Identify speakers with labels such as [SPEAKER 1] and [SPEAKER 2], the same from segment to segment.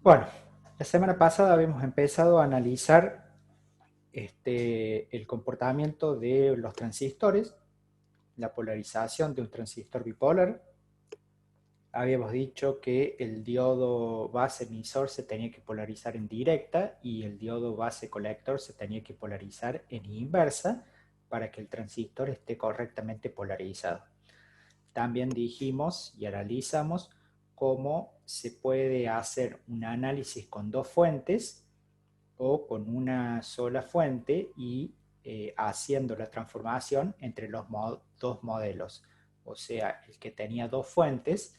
[SPEAKER 1] Bueno, la semana pasada habíamos empezado a analizar el comportamiento de los transistores, la polarización de un transistor bipolar. Habíamos dicho que el diodo base emisor se tenía que polarizar en directa y el diodo base colector se tenía que polarizar en inversa para que el transistor esté correctamente polarizado. También dijimos y analizamos cómo se puede hacer un análisis con dos fuentes o con una sola fuente y haciendo la transformación entre los dos modelos. O sea, el que tenía dos fuentes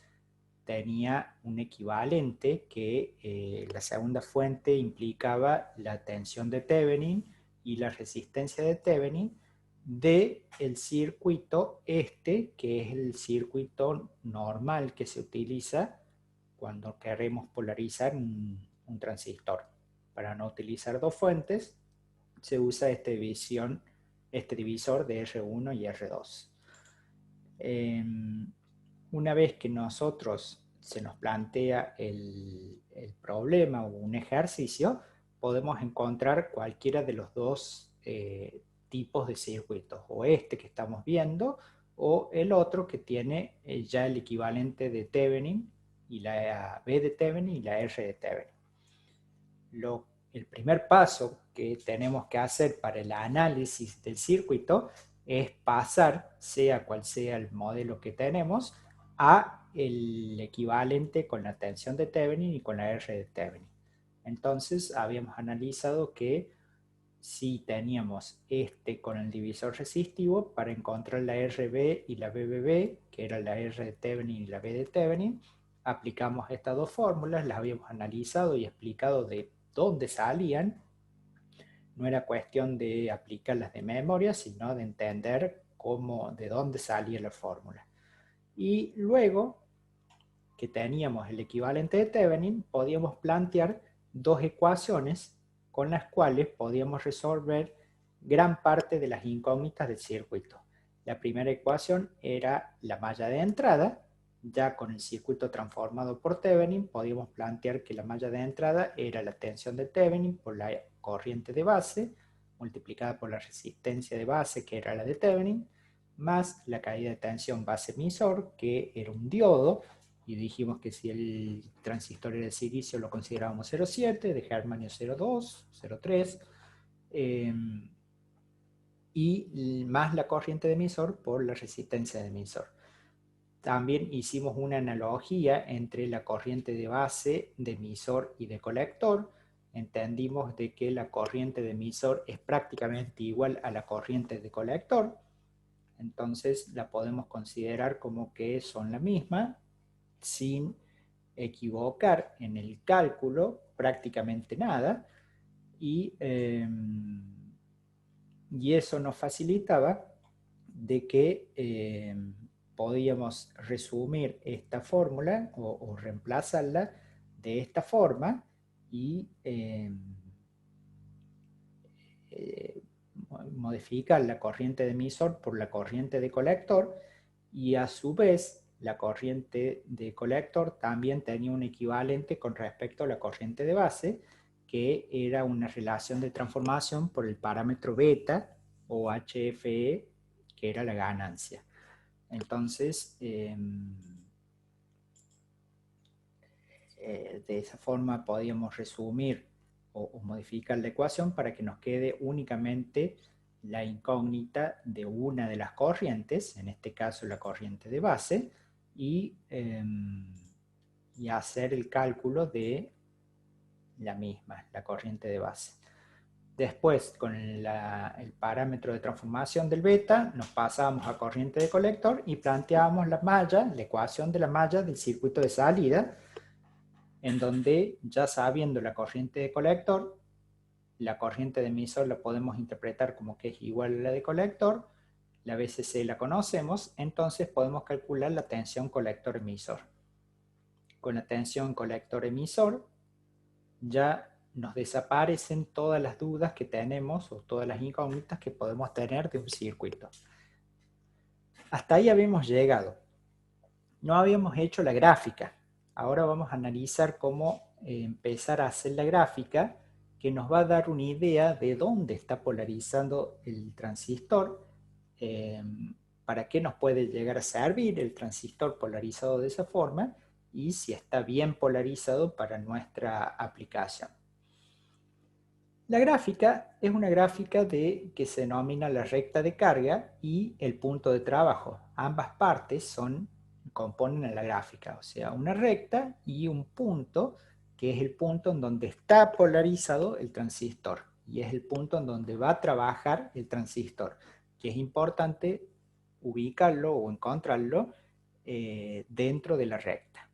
[SPEAKER 1] tenía un equivalente que la segunda fuente implicaba la tensión de Thevenin y la resistencia de Thevenin del circuito que es el circuito normal que se utiliza cuando queremos polarizar un transistor. Para no utilizar dos fuentes, se usa este divisor de R1 y R2. Una vez que nosotros se nos plantea el problema o un ejercicio, podemos encontrar cualquiera de los dos tipos de circuitos, o este que estamos viendo, o el otro que tiene ya el equivalente de Thevenin, y la B de Thevenin y la R de Thevenin. El primer paso que tenemos que hacer para el análisis del circuito es pasar, sea cual sea el modelo que tenemos, a el equivalente con la tensión de Thevenin y con la R de Thevenin. Entonces habíamos analizado que si teníamos este con el divisor resistivo, para encontrar la RB y la BBB, que era la R de Thevenin y la B de Thevenin, aplicamos estas dos fórmulas, las habíamos analizado y explicado de dónde salían. No era cuestión de aplicarlas de memoria, sino de entender de dónde salía la fórmula. Y luego que teníamos el equivalente de Thevenin, podíamos plantear dos ecuaciones con las cuales podíamos resolver gran parte de las incógnitas del circuito. La primera ecuación era la malla de entrada. Ya con el circuito transformado por Thevenin, podíamos plantear que la malla de entrada era la tensión de Thevenin por la corriente de base, multiplicada por la resistencia de base, que era la de Thevenin, más la caída de tensión base emisor, que era un diodo, y dijimos que si el transistor era de silicio lo considerábamos 0,7, de germanio 0,2, 0,3, eh, y más la corriente de emisor por la resistencia de emisor. También hicimos una analogía entre la corriente de base de emisor y de colector. Entendimos de que la corriente de emisor es prácticamente igual a la corriente de colector, entonces la podemos considerar como que son la misma sin equivocar en el cálculo prácticamente nada, y, y eso nos facilitaba de que podíamos resumir esta fórmula o reemplazarla de esta forma y eh, modificar la corriente de emisor por la corriente de colector, y a su vez la corriente de colector también tenía un equivalente con respecto a la corriente de base, que era una relación de transformación por el parámetro beta o HFE, que era la ganancia. Entonces, de esa forma podíamos resumir o modificar la ecuación para que nos quede únicamente la incógnita de una de las corrientes, en este caso la corriente de base, y, y hacer el cálculo de la misma, la corriente de base. Después, con el parámetro de transformación del beta, nos pasamos a corriente de colector y planteamos la malla, la ecuación de la malla del circuito de salida, en donde ya sabiendo la corriente de colector, la corriente de emisor la podemos interpretar como que es igual a la de colector, la BCC la conocemos, entonces podemos calcular la tensión colector-emisor. Con la tensión colector-emisor ya nos desaparecen todas las dudas que tenemos o todas las incógnitas que podemos tener de un circuito. Hasta ahí habíamos llegado. No habíamos hecho la gráfica. Ahora vamos a analizar cómo empezar a hacer la gráfica que nos va a dar una idea de dónde está polarizando el transistor, para qué nos puede llegar a servir el transistor polarizado de esa forma y si está bien polarizado para nuestra aplicación. La gráfica es una gráfica que se denomina la recta de carga y el punto de trabajo. Ambas partes componen a la gráfica, o sea, una recta y un punto, que es el punto en donde está polarizado el transistor y es el punto en donde va a trabajar el transistor, que es importante ubicarlo o encontrarlo dentro de la recta.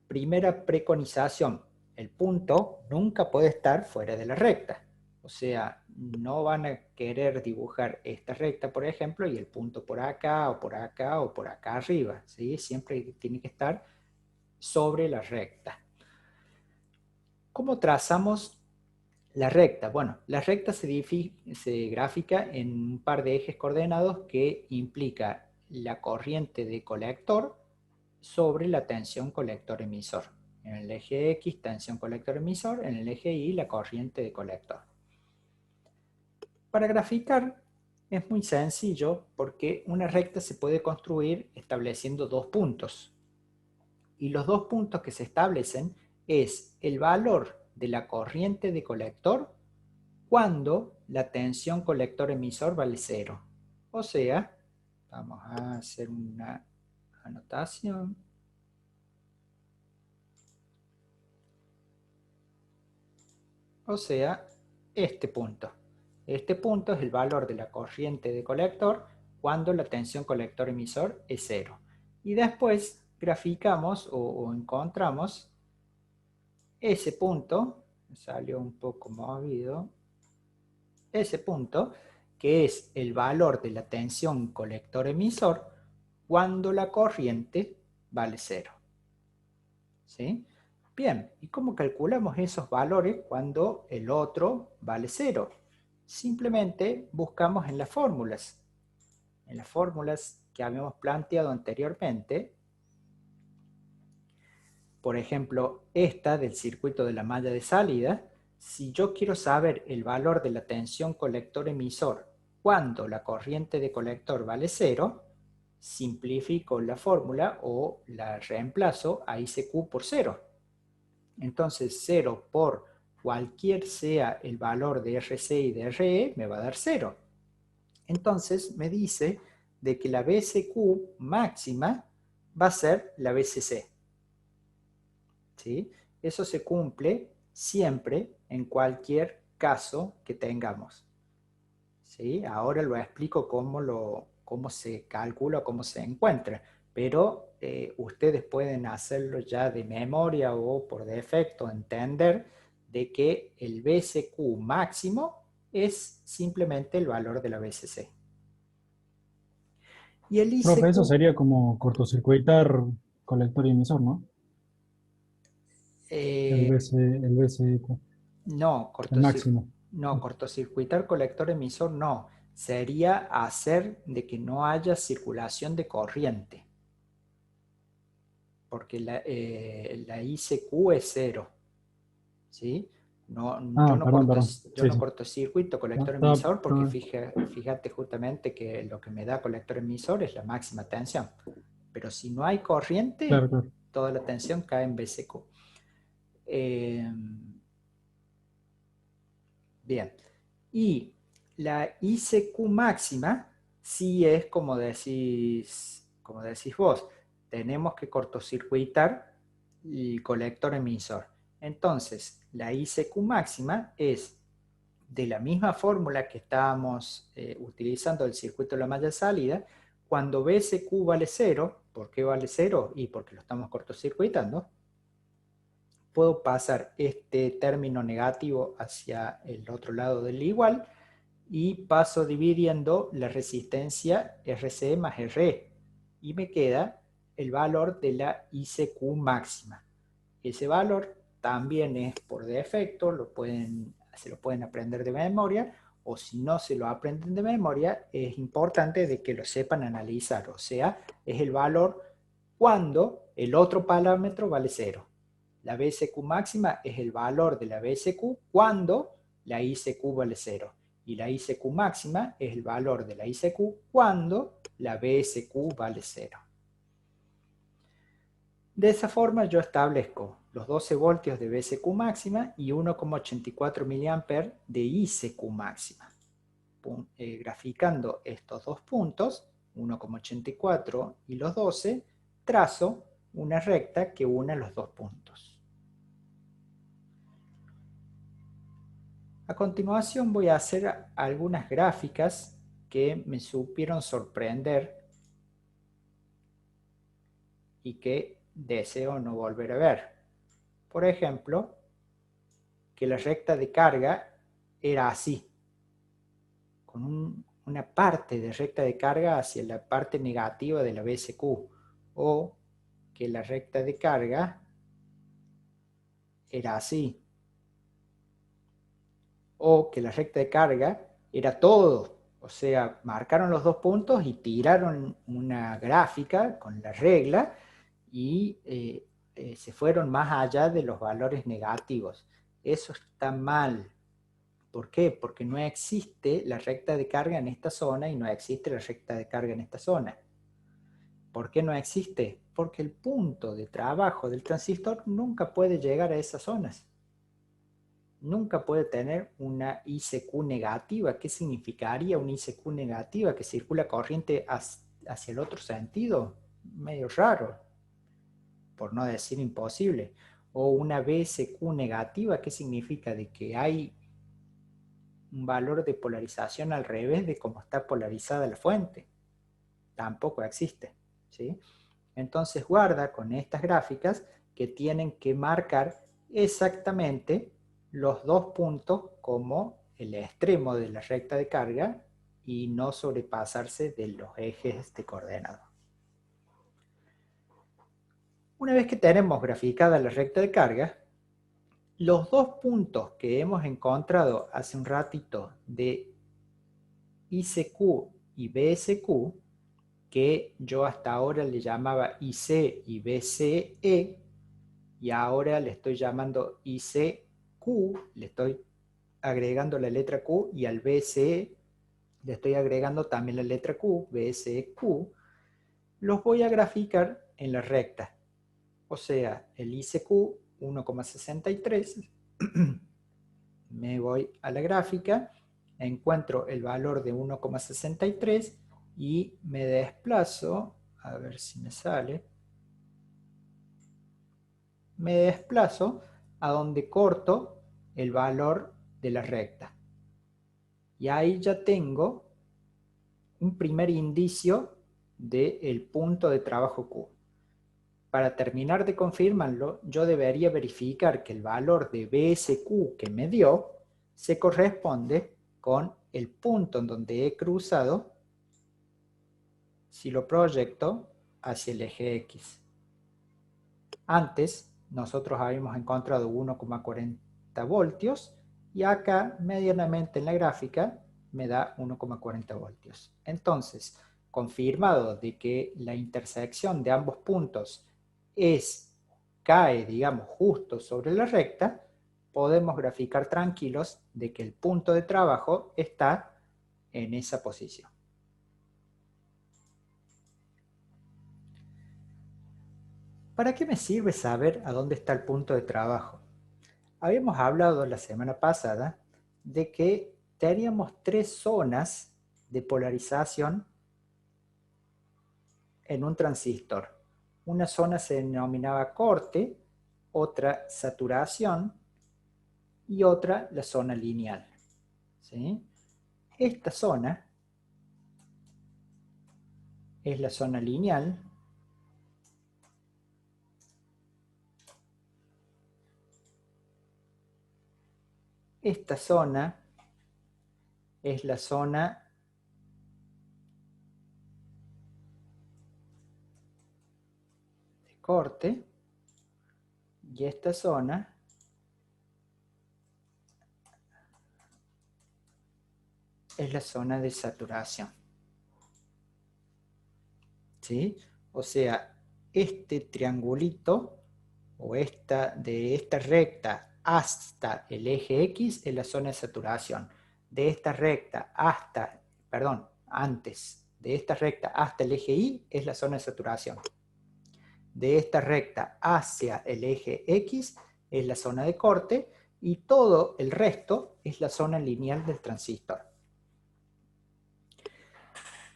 [SPEAKER 1] Primera preconización: el punto nunca puede estar fuera de la recta. O sea, no van a querer dibujar esta recta, por ejemplo, y el punto por acá o por acá o por acá arriba, ¿sí? Siempre tiene que estar sobre la recta. ¿Cómo trazamos la recta? Bueno, la recta se grafica en un par de ejes coordenados que implica la corriente de colector sobre la tensión colector-emisor. En el eje X, tensión colector-emisor; en el eje Y, la corriente de colector. Para graficar es muy sencillo porque una recta se puede construir estableciendo dos puntos. Y los dos puntos que se establecen es el valor de la corriente de colector cuando la tensión colector-emisor vale 0. O sea, vamos a hacer una anotación. O sea, este punto. Este punto es el valor de la corriente de colector cuando la tensión colector-emisor es 0. Y después graficamos o encontramos ese punto, salió un poco movido, ese punto que es el valor de la tensión colector-emisor cuando la corriente vale 0. ¿Sí? Bien, ¿y cómo calculamos esos valores cuando el otro vale 0? Simplemente buscamos en las fórmulas que habíamos planteado anteriormente. Por ejemplo, esta del circuito de la malla de salida. Si yo quiero saber el valor de la tensión colector-emisor cuando la corriente de colector vale 0, simplifico la fórmula o la reemplazo a ICQ por 0. Entonces 0 por cualquier sea el valor de RC y de RE me va a dar 0. Entonces me dice de que la BSQ máxima va a ser la BCC. ¿Sí? Eso se cumple siempre en cualquier caso que tengamos. ¿Sí? Ahora lo explico cómo se calcula, cómo se encuentra, pero ustedes pueden hacerlo ya de memoria o por defecto, entender de que el BSQ máximo es simplemente el valor de la BCC. Y el
[SPEAKER 2] Profe, eso
[SPEAKER 1] ICQ,
[SPEAKER 2] sería como cortocircuitar colector y emisor, ¿no? El BCQ,
[SPEAKER 1] no,
[SPEAKER 2] el máximo.
[SPEAKER 1] cortocircuitar colector emisor no. Sería hacer de que no haya circulación de corriente, porque la ICQ es 0. ¿Sí? No,
[SPEAKER 2] Ah, perdón, perdón.
[SPEAKER 1] yo
[SPEAKER 2] Sí,
[SPEAKER 1] no
[SPEAKER 2] sí.
[SPEAKER 1] cortocircuito
[SPEAKER 2] No,
[SPEAKER 1] colector emisor porque
[SPEAKER 2] estaba-
[SPEAKER 1] fíjate justamente que lo que me da colector emisor es la máxima tensión. Pero si no hay corriente,
[SPEAKER 2] claro, claro.
[SPEAKER 1] toda la tensión cae en BCQ. Eh, Bien. Y la ICQ máxima sí es como decís vos, tenemos que cortocircuitar el colector emisor. Entonces, la ICQ máxima es de la misma fórmula que estábamos utilizando el circuito de la malla de salida. Cuando BSQ vale 0, ¿por qué vale 0? Y porque lo estamos cortocircuitando. Puedo pasar este término negativo hacia el otro lado del igual y paso dividiendo la resistencia RC más RE y me queda el valor de la ICQ máxima. Ese valor también es por defecto, se lo pueden aprender de memoria, o si no se lo aprenden de memoria, es importante de que lo sepan analizar, o sea, es el valor cuando el otro parámetro vale 0. La BSQ máxima es el valor de la BSQ cuando la ICQ vale 0. Y la ICQ máxima es el valor de la ICQ cuando la BSQ vale 0. De esa forma yo establezco los 12 voltios de BSQ máxima y 1,84 mA de ICQ máxima. Graficando estos dos puntos, 1,84 y los 12, trazo una recta que une los dos puntos. A continuación voy a hacer algunas gráficas que me supieron sorprender y que deseo no volver a ver. Por ejemplo, que la recta de carga era así, con una parte de recta de carga hacia la parte negativa de la BSQ, o que la recta de carga era así, o que la recta de carga era todo, o sea, marcaron los dos puntos y tiraron una gráfica con la regla y se fueron más allá de los valores negativos. Eso está mal. ¿Por qué? Porque no existe la recta de carga en esta zona y no existe la recta de carga en esta zona. ¿Por qué no existe? Porque el punto de trabajo del transistor nunca puede llegar a esas zonas. Nunca puede tener una ICQ negativa. ¿Qué significaría una ICQ negativa? Que circula corriente hacia el otro sentido. Medio raro, por no decir imposible. O una BSQ negativa, ¿qué significa? De que hay un valor de polarización al revés de cómo está polarizada la fuente. Tampoco existe, ¿sí? Entonces guarda con estas gráficas que tienen que marcar exactamente los dos puntos como el extremo de la recta de carga y no sobrepasarse de los ejes de coordenada. Una vez que tenemos graficada la recta de carga, los dos puntos que hemos encontrado hace un ratito de ICQ y BSQ, que yo hasta ahora le llamaba IC y BCE, y ahora le estoy llamando ICQ, le estoy agregando la letra Q, y al BCE le estoy agregando también la letra Q, BSQ, los voy a graficar en la recta. O sea, el ICQ 1,63, me voy a la gráfica, encuentro el valor de 1,63 y me desplazo, a ver si me sale, me desplazo a donde corto el valor de la recta. Y ahí ya tengo un primer indicio del punto de trabajo Q. Para terminar de confirmarlo, yo debería verificar que el valor de BSQ que me dio se corresponde con el punto en donde he cruzado si lo proyecto hacia el eje X. Antes nosotros habíamos encontrado 1,40 voltios y acá medianamente en la gráfica me da 1,40 voltios. Entonces, confirmado de que la intersección de ambos puntos cae, digamos, justo sobre la recta, podemos graficar tranquilos de que el punto de trabajo está en esa posición. ¿Para qué me sirve saber a dónde está el punto de trabajo? Habíamos hablado la semana pasada de que teníamos tres zonas de polarización en un transistor. Una zona se denominaba corte, otra saturación y otra la zona lineal. ¿Sí? Esta zona es la zona lineal. Esta zona es la zona de corte y esta zona es la zona de saturación. ¿Sí? O sea, este triangulito o de esta recta hasta el eje X es la zona de saturación. De esta recta hasta, perdón, antes de esta recta hasta el eje Y es la zona de saturación. De esta recta hacia el eje X es la zona de corte y todo el resto es la zona lineal del transistor.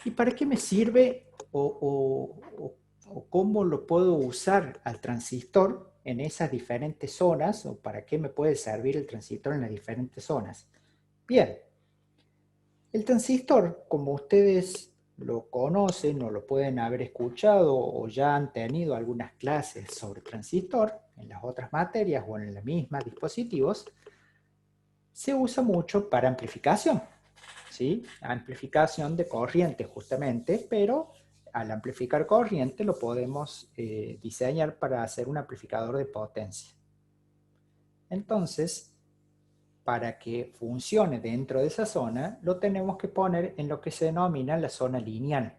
[SPEAKER 1] ¿Y para qué me sirve o cómo lo puedo usar al transistor en esas diferentes zonas, o para qué me puede servir el transistor en las diferentes zonas? Bien, el transistor, como ustedes lo conocen o lo pueden haber escuchado o ya han tenido algunas clases sobre transistor en las otras materias o en la misma dispositivos, se usa mucho para amplificación, ¿sí? Amplificación de corriente justamente, pero al amplificar corriente lo podemos diseñar para hacer un amplificador de potencia. Entonces, para que funcione dentro de esa zona, lo tenemos que poner en lo que se denomina la zona lineal.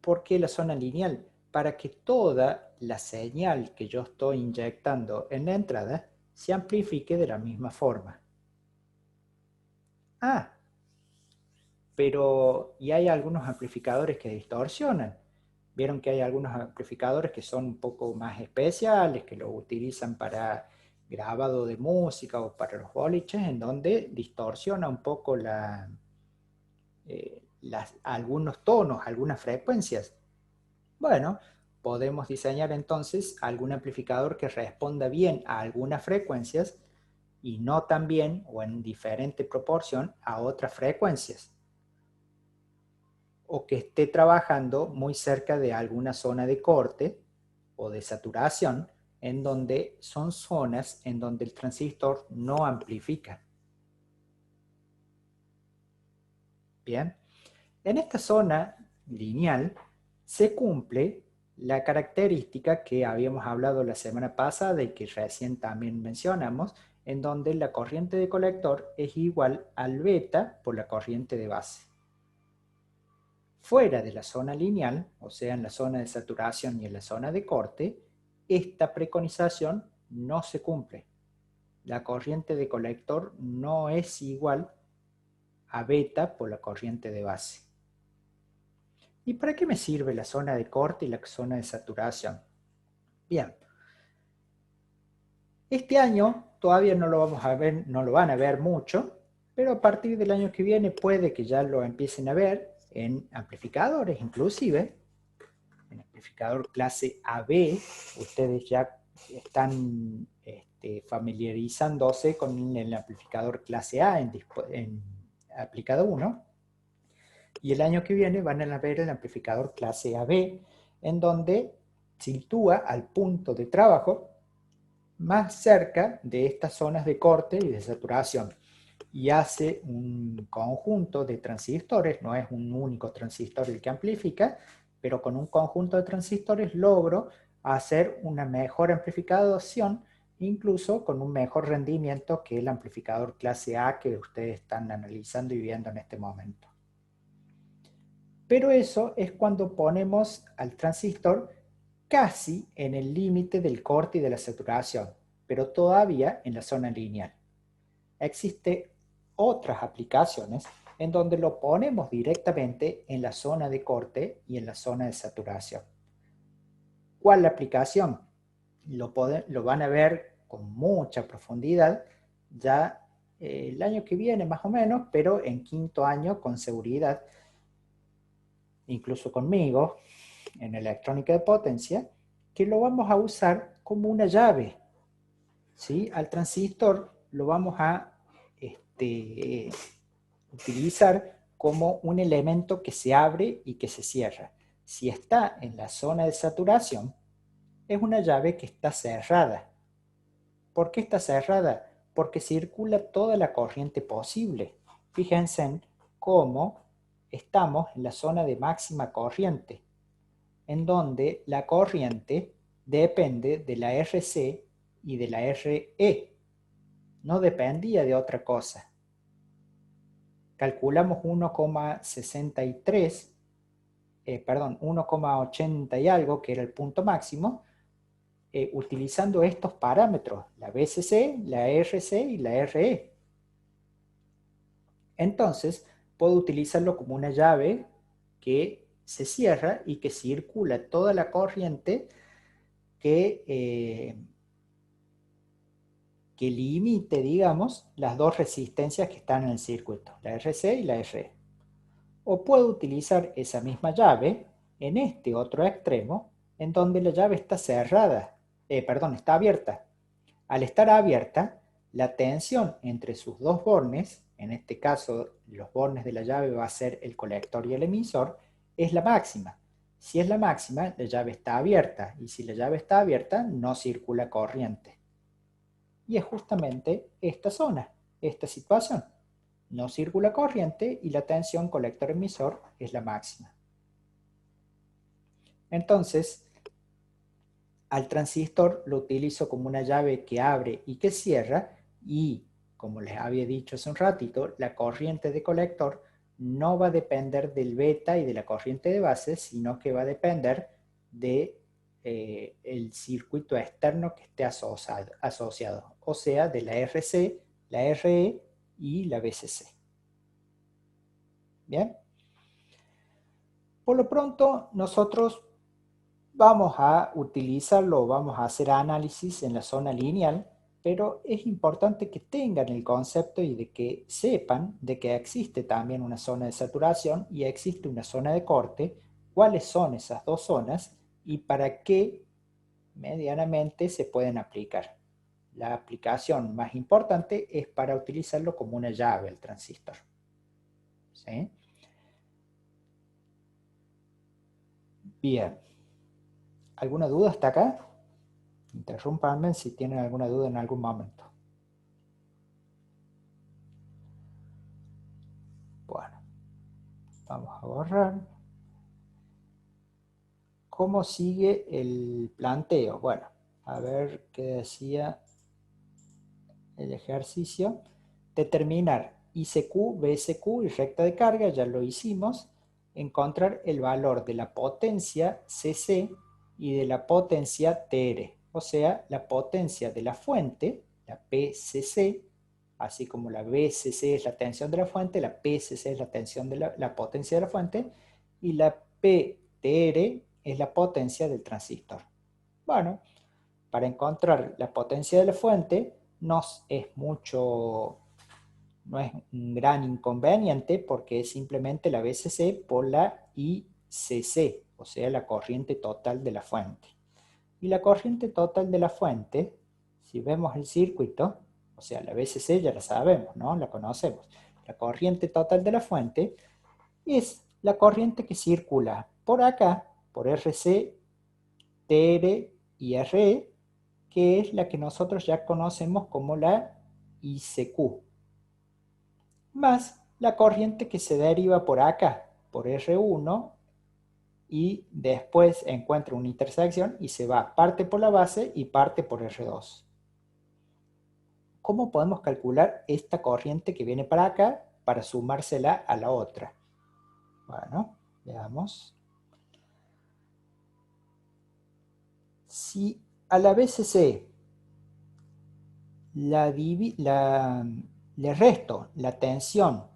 [SPEAKER 1] ¿Por qué la zona lineal? Para que toda la señal que yo estoy inyectando en la entrada se amplifique de la misma forma. Ah, pero y hay algunos amplificadores que distorsionan. Vieron que hay algunos amplificadores que son un poco más especiales, que lo utilizan para grabado de música o para los boliches, en donde distorsiona un poco algunos tonos, algunas frecuencias. Bueno, podemos diseñar entonces algún amplificador que responda bien a algunas frecuencias y no tan bien o en diferente proporción a otras frecuencias, o que esté trabajando muy cerca de alguna zona de corte o de saturación, en donde son zonas en donde el transistor no amplifica. Bien, en esta zona lineal se cumple la característica que habíamos hablado la semana pasada y que recién también mencionamos, en donde la corriente de colector es igual al beta por la corriente de base. Fuera de la zona lineal, o sea, en la zona de saturación y en la zona de corte, esta preconización no se cumple. La corriente de colector no es igual a beta por la corriente de base. ¿Y para qué me sirve la zona de corte y la zona de saturación? Bien, este año todavía no lo vamos a ver, no lo van a ver mucho, pero a partir del año que viene puede que ya lo empiecen a ver en amplificadores inclusive. En amplificador clase AB, ustedes ya están familiarizándose con el amplificador clase A en aplicado 1, y el año que viene van a ver el amplificador clase AB, en donde sitúa al punto de trabajo más cerca de estas zonas de corte y de saturación, y hace un conjunto de transistores, no es un único transistor el que amplifica, pero con un conjunto de transistores logro hacer una mejor amplificación, incluso con un mejor rendimiento que el amplificador clase A que ustedes están analizando y viendo en este momento. Pero eso es cuando ponemos al transistor casi en el límite del corte y de la saturación, pero todavía en la zona lineal. Existen otras aplicaciones en donde lo ponemos directamente en la zona de corte y en la zona de saturación. ¿Cuál la aplicación? Lo van a ver con mucha profundidad ya el año que viene más o menos, pero en quinto año con seguridad, incluso conmigo, en electrónica de potencia, que lo vamos a usar como una llave, ¿sí? Al transistor lo vamos a utilizar como un elemento que se abre y que se cierra. Si está en la zona de saturación, es una llave que está cerrada. ¿Por qué está cerrada? Porque circula toda la corriente posible. Fíjense en cómo estamos en la zona de máxima corriente, en donde la corriente depende de la RC y de la RE. No dependía de otra cosa. Calculamos 1,80 y algo, que era el punto máximo, utilizando estos parámetros, la BCC, la RC y la RE. Entonces, puedo utilizarlo como una llave que se cierra y que circula toda la corriente que limite, digamos, las dos resistencias que están en el circuito, la RC y la RE. O puedo utilizar esa misma llave en este otro extremo, en donde la llave está cerrada, está abierta. Al estar abierta, la tensión entre sus dos bornes, en este caso los bornes de la llave va a ser el colector y el emisor, es la máxima. Si es la máxima, la llave está abierta, y si la llave está abierta, no circula corriente. Y es justamente esta zona, esta situación. No circula corriente y la tensión colector-emisor es la máxima. Entonces, al transistor lo utilizo como una llave que abre y que cierra, y como les había dicho hace un ratito, la corriente de colector no va a depender del beta y de la corriente de base, sino que va a depender de el circuito externo que esté asociado, o sea, de la RC, la RE y la BCC. Bien. Por lo pronto, nosotros vamos a utilizarlo, vamos a hacer análisis en la zona lineal, pero es importante que tengan el concepto y de que sepan de que existe también una zona de saturación y existe una zona de corte, cuáles son esas dos zonas y para qué medianamente se pueden aplicar. La aplicación más importante es para utilizarlo como una llave el transistor. ¿Sí? Bien. ¿Alguna duda hasta acá? Interrúmpanme si tienen alguna duda en algún momento. Bueno, vamos a borrar. ¿Cómo sigue el planteo? Bueno, a ver qué decía el ejercicio. Determinar ICQ, BSQ y recta de carga, ya lo hicimos. Encontrar el valor de la potencia CC y de la potencia TR, o sea, la potencia de la fuente, la PCC, así como la BCC es la tensión de la fuente, la PCC es la tensión de la potencia de la fuente, y la PTR es la potencia del transistor. Bueno, para encontrar la potencia de la fuente no es un gran inconveniente porque es simplemente la BCC por la ICC, o sea, la corriente total de la fuente. Y la corriente total de la fuente, si vemos el circuito, o sea, la BCC ya la sabemos, ¿no? La conocemos. La corriente total de la fuente es la corriente que circula por acá, por RC, TR y RE, que es la que nosotros ya conocemos como la ICQ, más la corriente que se deriva por acá, por R1, y después encuentra una intersección y se va parte por la base y parte por R2. ¿Cómo podemos calcular esta corriente que viene para acá para sumársela a la otra? Bueno, veamos. Si a la BCC le resto la tensión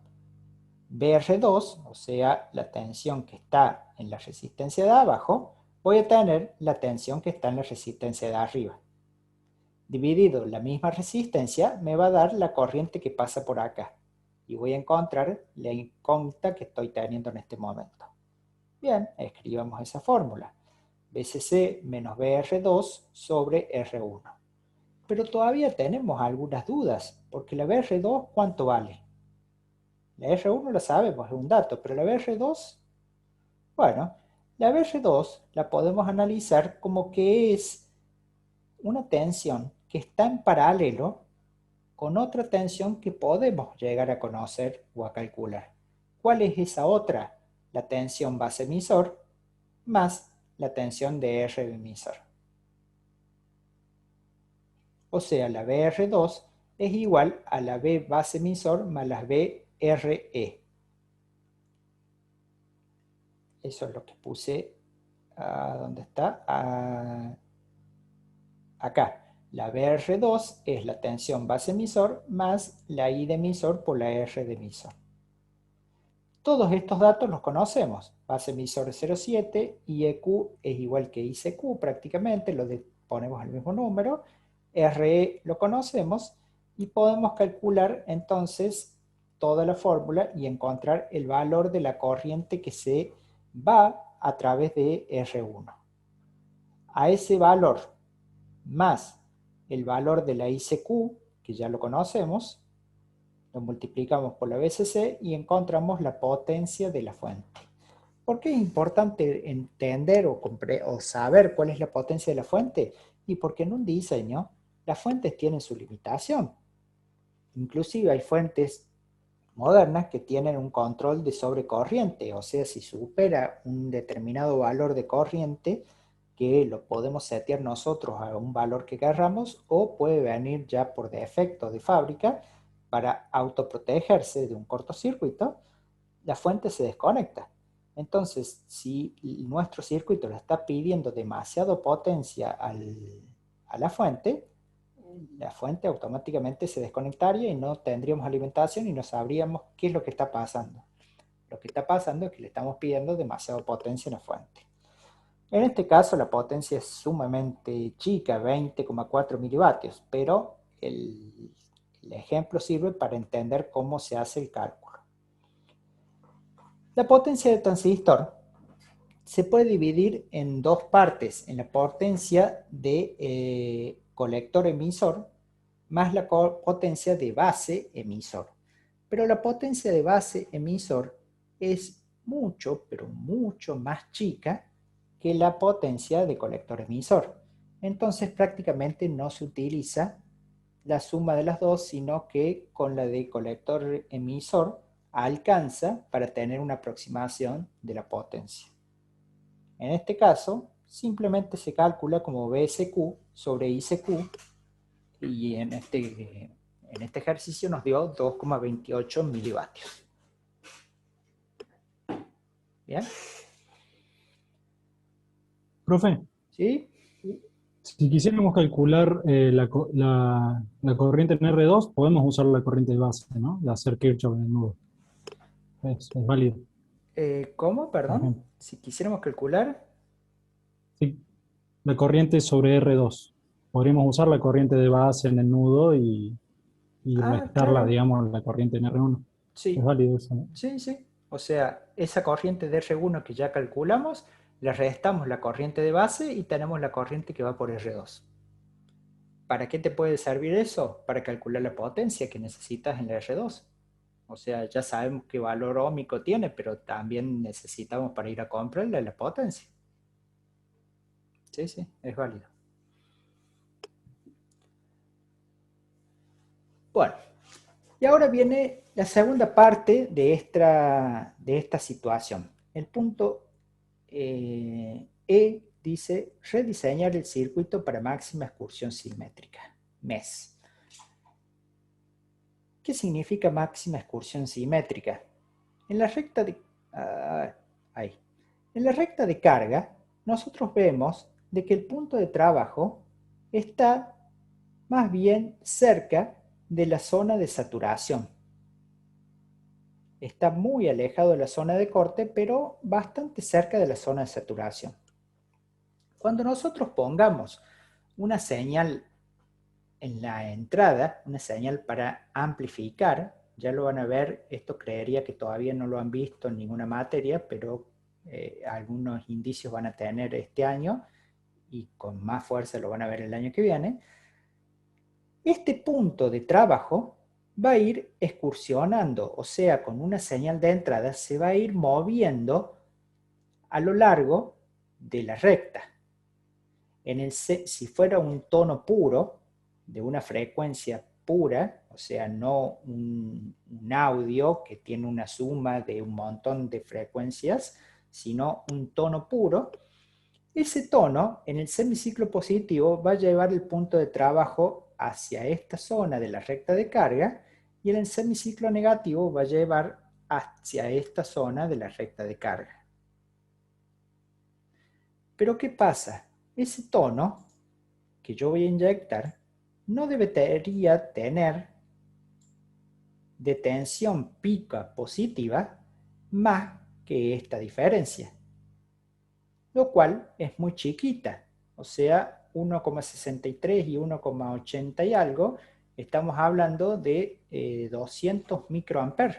[SPEAKER 1] BR2, o sea, la tensión que está en la resistencia de abajo, voy a tener la tensión que está en la resistencia de arriba. Dividido la misma resistencia, me va a dar la corriente que pasa por acá. Y voy a encontrar la incógnita que estoy teniendo en este momento. Bien, escribamos esa fórmula. BCC menos BR2 sobre R1. Pero todavía tenemos algunas dudas, porque la BR2, ¿cuánto vale? La R1 la sabemos, es un dato, pero la BR2, bueno, la BR2 la podemos analizar como que es una tensión que está en paralelo con otra tensión que podemos llegar a conocer o a calcular. ¿Cuál es esa otra? La tensión base emisor más la tensión de R emisor. O sea, la BR2 es igual a la B base emisor más la BRE. Eso es lo que puse. ¿Dónde está? acá, la BR2 es la tensión base emisor más la I de emisor por la R de emisor. Todos estos datos los conocemos. Base emisor es 0,7, IEQ es igual que ICQ prácticamente, ponemos el mismo número, RE lo conocemos y podemos calcular entonces toda la fórmula y encontrar el valor de la corriente que se va a través de R1. A ese valor más el valor de la ICQ, que ya lo conocemos, lo multiplicamos por la BCC y encontramos la potencia de la fuente. ¿Por qué es importante entender o saber cuál es la potencia de la fuente? Y porque en un diseño las fuentes tienen su limitación. Inclusive hay fuentes modernas que tienen un control de sobrecorriente, o sea, si supera un determinado valor de corriente, que lo podemos setear nosotros a un valor que querramos, o puede venir ya por defecto de fábrica para autoprotegerse de un cortocircuito, la fuente se desconecta. Entonces, si nuestro circuito le está pidiendo demasiada potencia a la fuente automáticamente se desconectaría y no tendríamos alimentación y no sabríamos qué es lo que está pasando. Lo que está pasando es que le estamos pidiendo demasiada potencia a la fuente. En este caso la potencia es sumamente chica, 20,4 milivatios, pero el ejemplo sirve para entender cómo se hace el cálculo. La potencia del transistor se puede dividir en dos partes, en la potencia de colector emisor más la potencia de base emisor. Pero la potencia de base emisor es mucho, pero mucho más chica que la potencia de colector emisor. Entonces prácticamente no se utiliza la suma de las dos, sino que con la de colector emisor alcanza para tener una aproximación de la potencia. En este caso, simplemente se calcula como BSQ sobre ICQ y en este ejercicio nos dio 2,28 milivatios. ¿Bien?
[SPEAKER 2] Profe,
[SPEAKER 1] ¿Sí?
[SPEAKER 2] si quisiéramos calcular la corriente en R2, podemos usar la corriente de base, ¿no? De hacer Kirchhoff en el nudo. Es válido,
[SPEAKER 1] ¿Cómo?
[SPEAKER 2] por
[SPEAKER 1] Perdón.
[SPEAKER 2] ejemplo.
[SPEAKER 1] Si quisiéramos calcular.
[SPEAKER 2] Sí, la corriente sobre R2. Podríamos usar la corriente de base en el nudo y
[SPEAKER 1] Ah,
[SPEAKER 2] restarla,
[SPEAKER 1] claro.
[SPEAKER 2] digamos, la corriente en R1. Es
[SPEAKER 1] Sí,
[SPEAKER 2] válido eso, ¿no?
[SPEAKER 1] sí, sí. O sea, esa corriente de R1 que ya calculamos, le restamos la corriente de base y tenemos la corriente que va por R2. ¿Para qué te puede servir eso? Para calcular la potencia que necesitas en la R2. O sea, ya sabemos qué valor óhmico tiene, pero también necesitamos para ir a comprarle la potencia. Sí, sí, es válido. Bueno, y ahora viene la segunda parte de esta situación. El punto E dice rediseñar el circuito para máxima excursión simétrica, MES. ¿Qué significa máxima excursión simétrica? En la recta de, ahí. En la recta de carga, nosotros vemos de que el punto de trabajo está más bien cerca de la zona de saturación. Está muy alejado de la zona de corte, pero bastante cerca de la zona de saturación. Cuando nosotros pongamos una señal en la entrada, una señal para amplificar, ya lo van a ver, esto creería que todavía no lo han visto en ninguna materia, pero algunos indicios van a tener este año y con más fuerza lo van a ver el año que viene. Este punto de trabajo va a ir excursionando, o sea, con una señal de entrada se va a ir moviendo a lo largo de la recta. Si fuera un tono puro, de una frecuencia pura, o sea, no un audio que tiene una suma de un montón de frecuencias, sino un tono puro, ese tono en el semiciclo positivo va a llevar el punto de trabajo hacia esta zona de la recta de carga y en el semiciclo negativo va a llevar hacia esta zona de la recta de carga. Pero ¿qué pasa? Ese tono que yo voy a inyectar no debería tener de tensión pica positiva más que esta diferencia, lo cual es muy chiquita, o sea, 1,63 y 1,80 y algo, estamos hablando de 200 microamperes.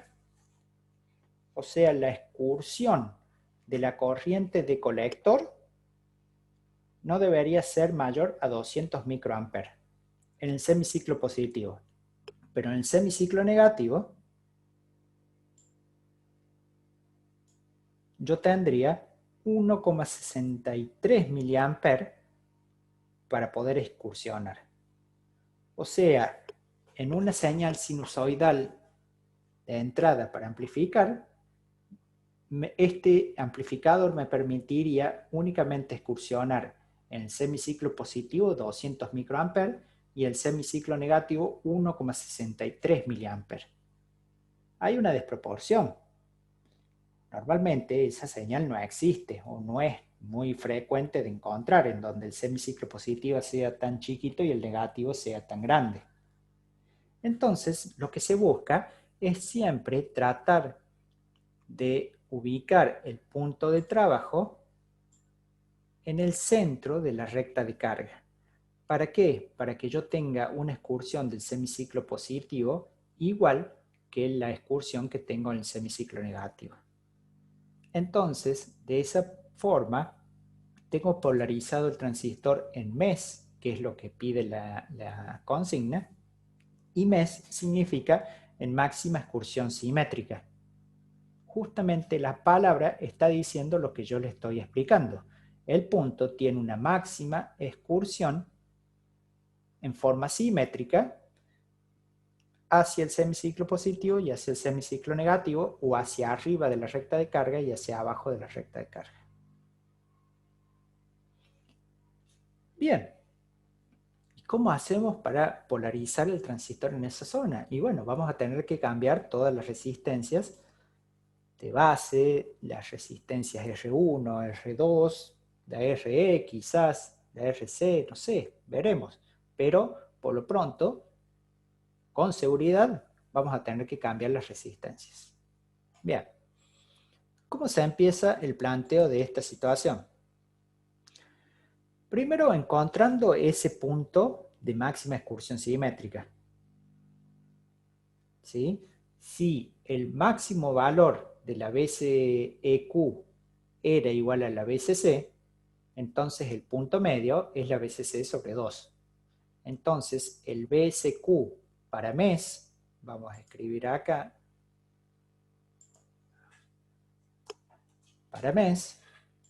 [SPEAKER 1] O sea, la excursión de la corriente de colector no debería ser mayor a 200 microamperes en el semiciclo positivo. Pero en el semiciclo negativo, yo tendría 1,63 miliamperes para poder excursionar. O sea, en una señal sinusoidal de entrada para amplificar, este amplificador me permitiría únicamente excursionar en el semiciclo positivo 200 microamperes y el semiciclo negativo 1,63 miliamperes. Hay una desproporción. Normalmente esa señal no existe o no es muy frecuente de encontrar en donde el semiciclo positivo sea tan chiquito y el negativo sea tan grande. Entonces, lo que se busca es siempre tratar de ubicar el punto de trabajo en el centro de la recta de carga. ¿Para qué? Para que yo tenga una excursión del semiciclo positivo igual que la excursión que tengo en el semiciclo negativo. Entonces, de esa forma, tengo polarizado el transistor en MES, que es lo que pide la consigna, y MES significa en máxima excursión simétrica. Justamente la palabra está diciendo lo que yo le estoy explicando. El punto tiene una máxima excursión en forma simétrica hacia el semiciclo positivo y hacia el semiciclo negativo, o hacia arriba de la recta de carga y hacia abajo de la recta de carga. Bien, ¿y cómo hacemos para polarizar el transistor en esa zona? Y bueno, vamos a tener que cambiar todas las resistencias de base, las resistencias R1, R2, la RE quizás, la RC, no sé, veremos. Pero por lo pronto, con seguridad, vamos a tener que cambiar las resistencias. Bien, ¿cómo se empieza el planteo de esta situación? Primero, encontrando ese punto de máxima excursión simétrica. ¿Sí? Si el máximo valor de la BCEQ era igual a la BCC, entonces el punto medio es la BCC sobre 2. Entonces el BSQ para mes, vamos a escribir acá, para mes,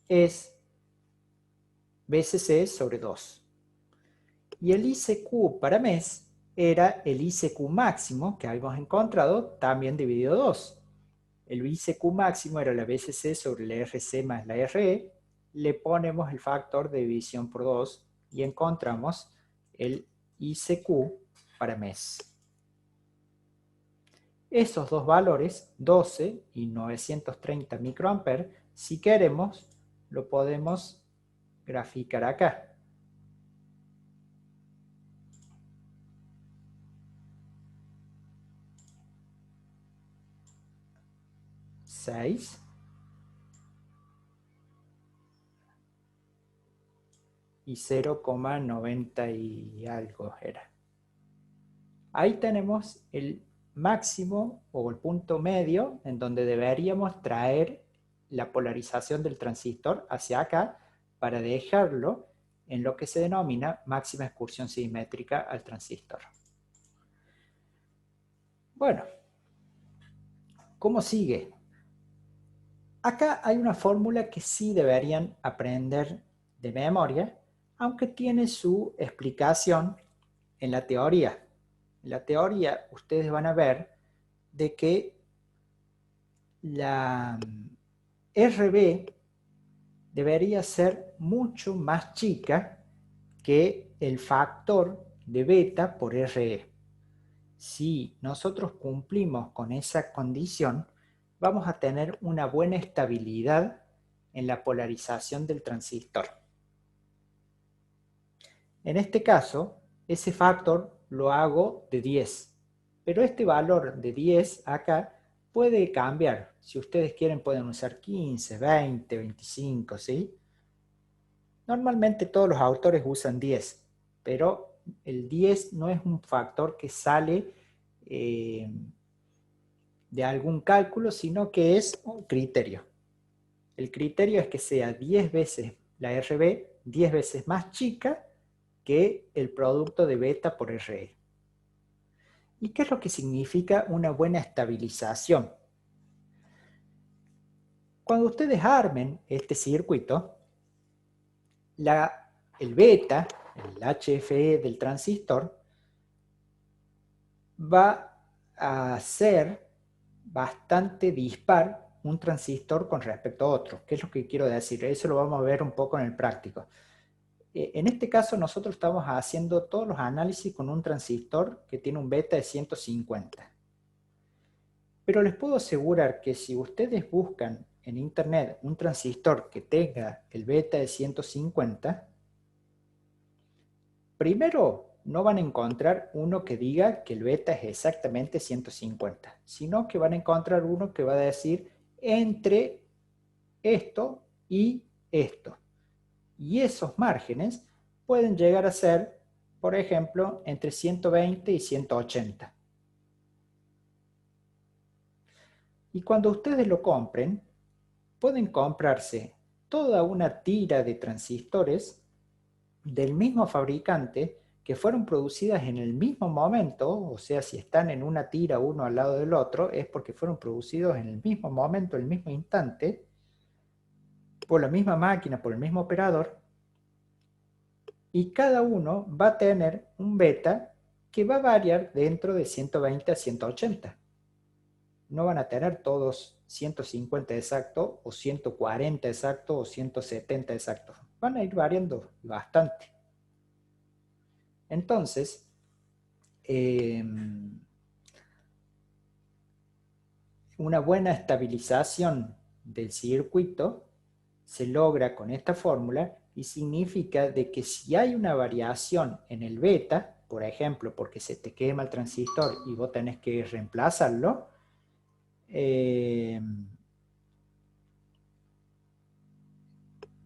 [SPEAKER 1] es BCC sobre 2. Y el ICQ para mes era el ICQ máximo que habíamos encontrado también dividido 2. El ICQ máximo era la BCC sobre la RC más la RE. Le ponemos el factor de división por 2 y encontramos el ICQ para mes. Esos dos valores, 12 y 930 microamperes, si queremos, lo podemos graficar acá. Y 0,90 y algo era. Ahí tenemos el máximo o el punto medio en donde deberíamos traer la polarización del transistor hacia acá para dejarlo en lo que se denomina máxima excursión simétrica al transistor. Bueno, ¿cómo sigue? Acá hay una fórmula que sí deberían aprender de memoria, aunque tiene su explicación en la teoría. En la teoría ustedes van a ver de que la RB debería ser mucho más chica que el factor de beta por RE. Si nosotros cumplimos con esa condición, vamos a tener una buena estabilidad en la polarización del transistor. En este caso, ese factor lo hago de 10. Pero este valor de 10 acá puede cambiar. Si ustedes quieren pueden usar 15, 20, 25, ¿sí? Normalmente todos los autores usan 10, pero el 10 no es un factor que sale eh, de algún cálculo, sino que es un criterio. El criterio es que sea 10 veces la RB, 10 veces más chica que el producto de beta por RE. ¿Y qué es lo que significa una buena estabilización? Cuando ustedes armen este circuito, el beta, el HFE del transistor, va a ser bastante dispar un transistor con respecto a otro. ¿Qué es lo que quiero decir? Eso lo vamos a ver un poco en el práctico. En este caso nosotros estamos haciendo todos los análisis con un transistor que tiene un beta de 150. Pero les puedo asegurar que si ustedes buscan en internet un transistor que tenga el beta de 150, primero no van a encontrar uno que diga que el beta es exactamente 150, sino que van a encontrar uno que va a decir entre esto y esto. Y esos márgenes pueden llegar a ser, por ejemplo, entre 120 y 180. Y cuando ustedes lo compren, pueden comprarse toda una tira de transistores del mismo fabricante que fueron producidas en el mismo momento, o sea, si están en una tira uno al lado del otro, es porque fueron producidos en el mismo momento, en el mismo instante, por la misma máquina, por el mismo operador, y cada uno va a tener un beta que va a variar dentro de 120 a 180. No van a tener todos 150 exacto, o 140 exacto, o 170 exacto. Van a ir variando bastante. Entonces, una buena estabilización del circuito se logra con esta fórmula y significa de que si hay una variación en el beta, por ejemplo, porque se te quema el transistor y vos tenés que reemplazarlo, eh,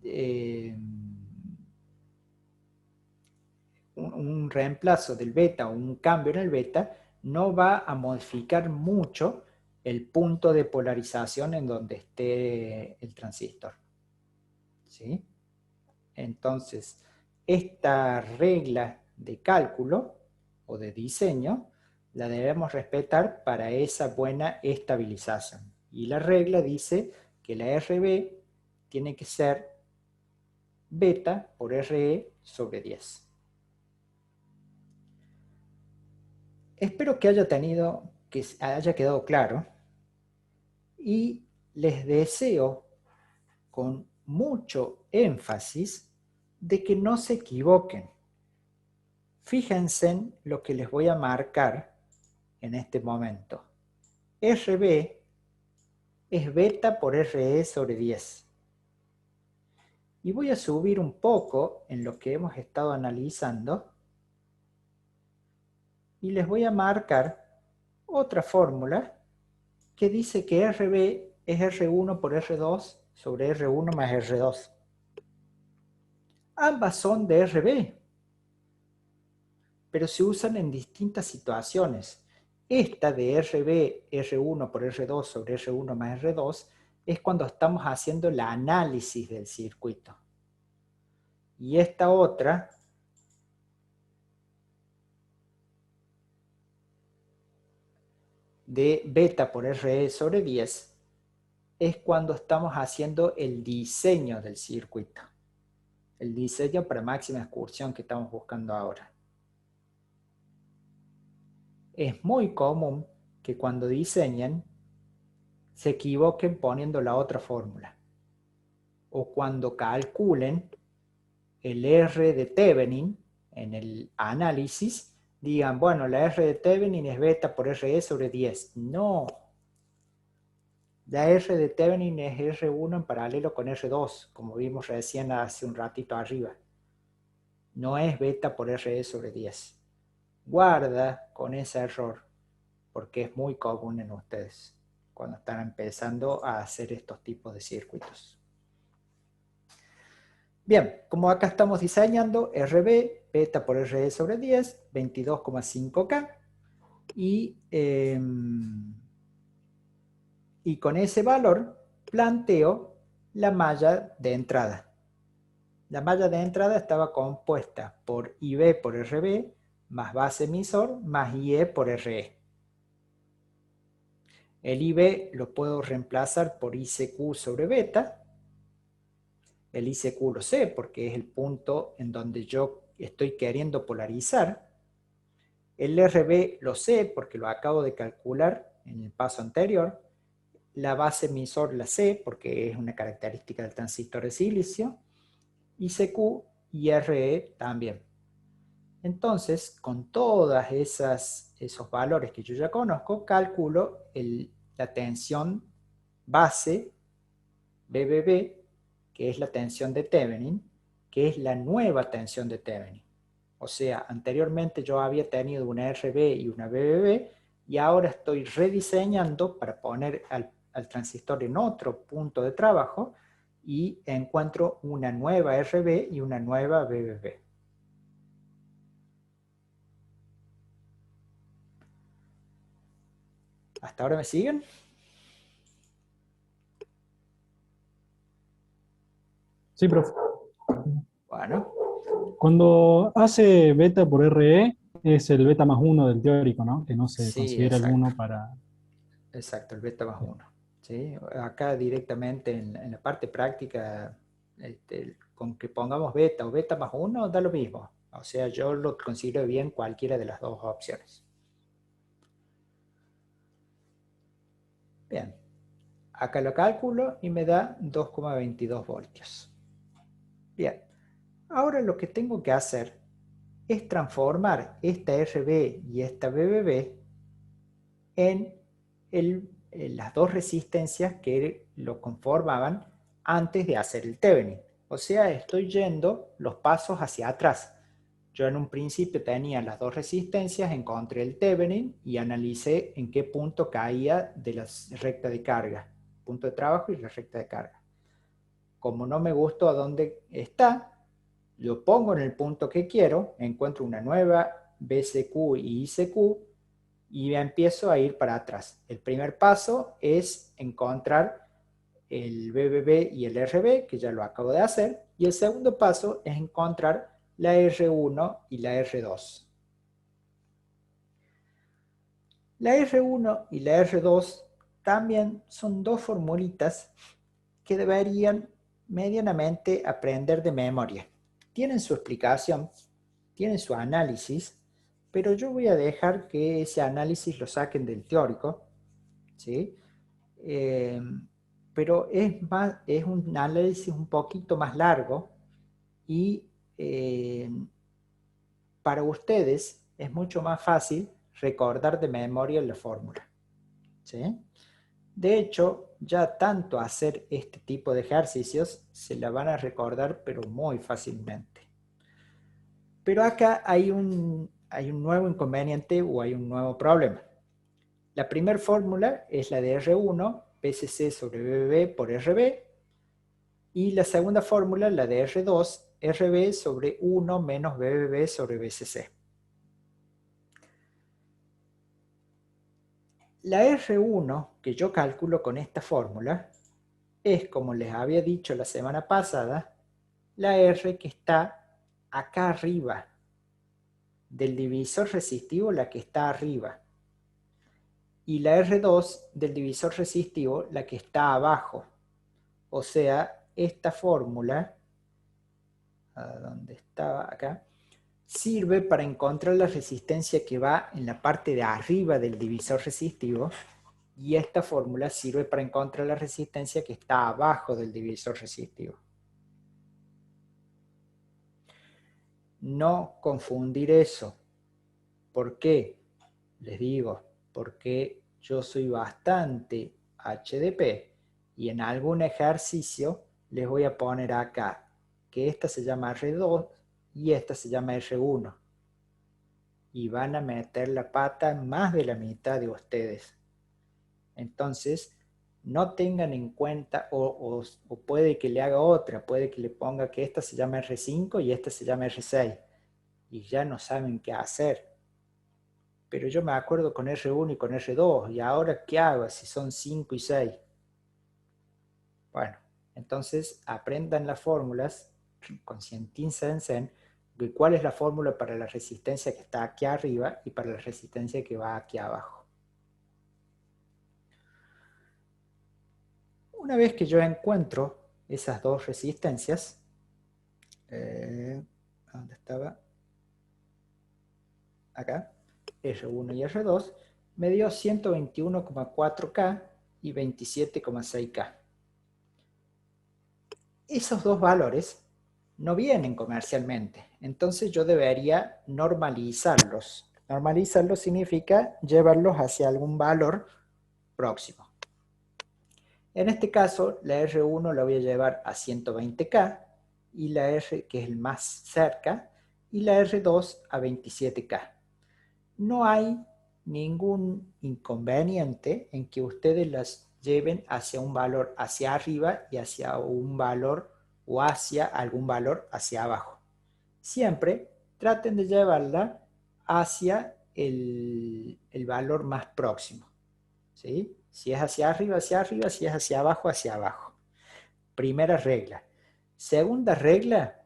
[SPEAKER 1] eh, un reemplazo del beta o un cambio en el beta no va a modificar mucho el punto de polarización en donde esté el transistor. ¿Sí? Entonces, esta regla de cálculo o de diseño la debemos respetar para esa buena estabilización. Y la regla dice que la RB tiene que ser beta por RE sobre 10. Espero que haya quedado claro y les deseo con mucho énfasis de que no se equivoquen. Fíjense en lo que les voy a marcar en este momento. RB es beta por RE sobre 10. Y voy a subir un poco en lo que hemos estado analizando y les voy a marcar otra fórmula que dice que RB es R1 por R2 sobre R1 más R2. Ambas son de RB, pero se usan en distintas situaciones. Esta de RB, R1 por R2 sobre R1 más R2 es cuando estamos haciendo el análisis del circuito. Y esta otra de beta por RE sobre 10 es cuando estamos haciendo el diseño del circuito. El diseño para máxima excursión que estamos buscando ahora. Es muy común que cuando diseñen se equivoquen poniendo la otra fórmula. O cuando calculen el R de Thevenin en el análisis, digan, bueno, la R de Thevenin es beta por RE sobre 10. No. La R de Thevenin es R1 en paralelo con R2, como vimos recién hace un ratito arriba. no es beta por RE sobre 10. Guarda con ese error, porque es muy común en ustedes cuando están empezando a hacer estos tipos de circuitos. Bien, como acá estamos diseñando RB, beta por RE sobre 10, 22,5K, y con ese valor planteo la malla de entrada. La malla de entrada estaba compuesta por IB por RB, más base emisor, más IE por RE. El IB lo puedo reemplazar por ICQ sobre beta. El ICQ lo sé porque es el punto en donde yo estoy queriendo polarizar. El RB lo sé porque lo acabo de calcular en el paso anterior. La base emisor la sé porque es una característica del transistor de silicio. ICQ y RE también. Entonces, con todos esos valores que yo ya conozco, calculo la tensión base BBB, que es la tensión de Thevenin, que es la nueva tensión de Thevenin. O sea, anteriormente yo había tenido una RB y una BBB, y ahora estoy rediseñando para poner al transistor en otro punto de trabajo, y encuentro una nueva RB y una nueva BBB. ¿Hasta ahora me siguen?
[SPEAKER 2] Sí, profe.
[SPEAKER 1] Bueno,
[SPEAKER 2] Cuando hace beta por RE, es el beta más uno del teórico, ¿no? Que no se
[SPEAKER 1] sí,
[SPEAKER 2] considera
[SPEAKER 1] exacto.
[SPEAKER 2] alguno para...
[SPEAKER 1] Exacto, el beta más uno. ¿Sí? Acá directamente en la parte práctica, con que pongamos beta o beta más uno, da lo mismo. O sea, yo lo considero bien cualquiera de las dos opciones. Bien, acá lo calculo y me da 2,22 voltios. Bien, ahora lo que tengo que hacer es transformar esta RB y esta BBB en las dos resistencias que lo conformaban antes de hacer el Thevenin. O sea, estoy yendo los pasos hacia atrás. Yo en un principio tenía las dos resistencias, encontré el Thevenin y analicé en qué punto caía de la recta de carga, punto de trabajo y la recta de carga. Como no me gustó a dónde está, lo pongo en el punto que quiero, encuentro una nueva BCQ y ICQ y empiezo a ir para atrás. El primer paso es encontrar el BBB y el RB, que ya lo acabo de hacer, y el segundo paso es encontrar la R1 y la R2. La R1 y la R2 también son dos formulitas que deberían medianamente aprender de memoria. Tienen su explicación, tienen su análisis, pero yo voy a dejar que ese análisis lo saquen del teórico, ¿sí? Eh, pero es un análisis un poquito más largo y para ustedes es mucho más fácil recordar de memoria la fórmula, ¿sí? De hecho, ya tanto hacer este tipo de ejercicios se la van a recordar, pero muy fácilmente. Pero acá hay un nuevo inconveniente o hay un nuevo problema. La primera fórmula es la de R1, PCC sobre BB por RB, y la segunda fórmula, la de R2, RB sobre 1 menos BBB sobre BCC. La R1 que yo calculo con esta fórmula es, como les había dicho la semana pasada, la R que está acá arriba, del divisor resistivo, la que está arriba, y la R2 del divisor resistivo, la que está abajo. O sea, esta fórmula, ¿dónde estaba? Acá, sirve para encontrar la resistencia que va en la parte de arriba del divisor resistivo, y esta fórmula sirve para encontrar la resistencia que está abajo del divisor resistivo. No confundir eso. ¿Por qué? Les digo, porque yo soy bastante HDP y en algún ejercicio les voy a poner acá que esta se llama R2 y esta se llama R1. Y van a meter la pata más de la mitad de ustedes. Entonces, no tengan en cuenta, o puede que le haga otra, puede que le ponga que esta se llama R5 y esta se llama R6. Y ya no saben qué hacer. Pero yo me acuerdo con R1 y con R2, y ahora ¿qué hago si son 5 y 6? Bueno, entonces aprendan las fórmulas, concientícense de cuál es la fórmula para la resistencia que está aquí arriba y para la resistencia que va aquí abajo. Una vez que yo encuentro esas dos resistencias, ¿dónde estaba? Acá, R1 y R2, me dio 121,4K y 27,6K. Esos dos valores no vienen comercialmente, entonces yo debería normalizarlos. Normalizarlos significa llevarlos hacia algún valor próximo. En este caso, la R1 la voy a llevar a 120K, y la R, que es el más cerca, y la R2 a 27K. No hay ningún inconveniente en que ustedes las lleven hacia un valor hacia arriba y hacia un valor o hacia algún valor hacia abajo. Siempre traten de llevarla hacia el valor más próximo, ¿sí? Si es hacia arriba, hacia arriba; si es hacia abajo, hacia abajo. Primera regla. Segunda regla: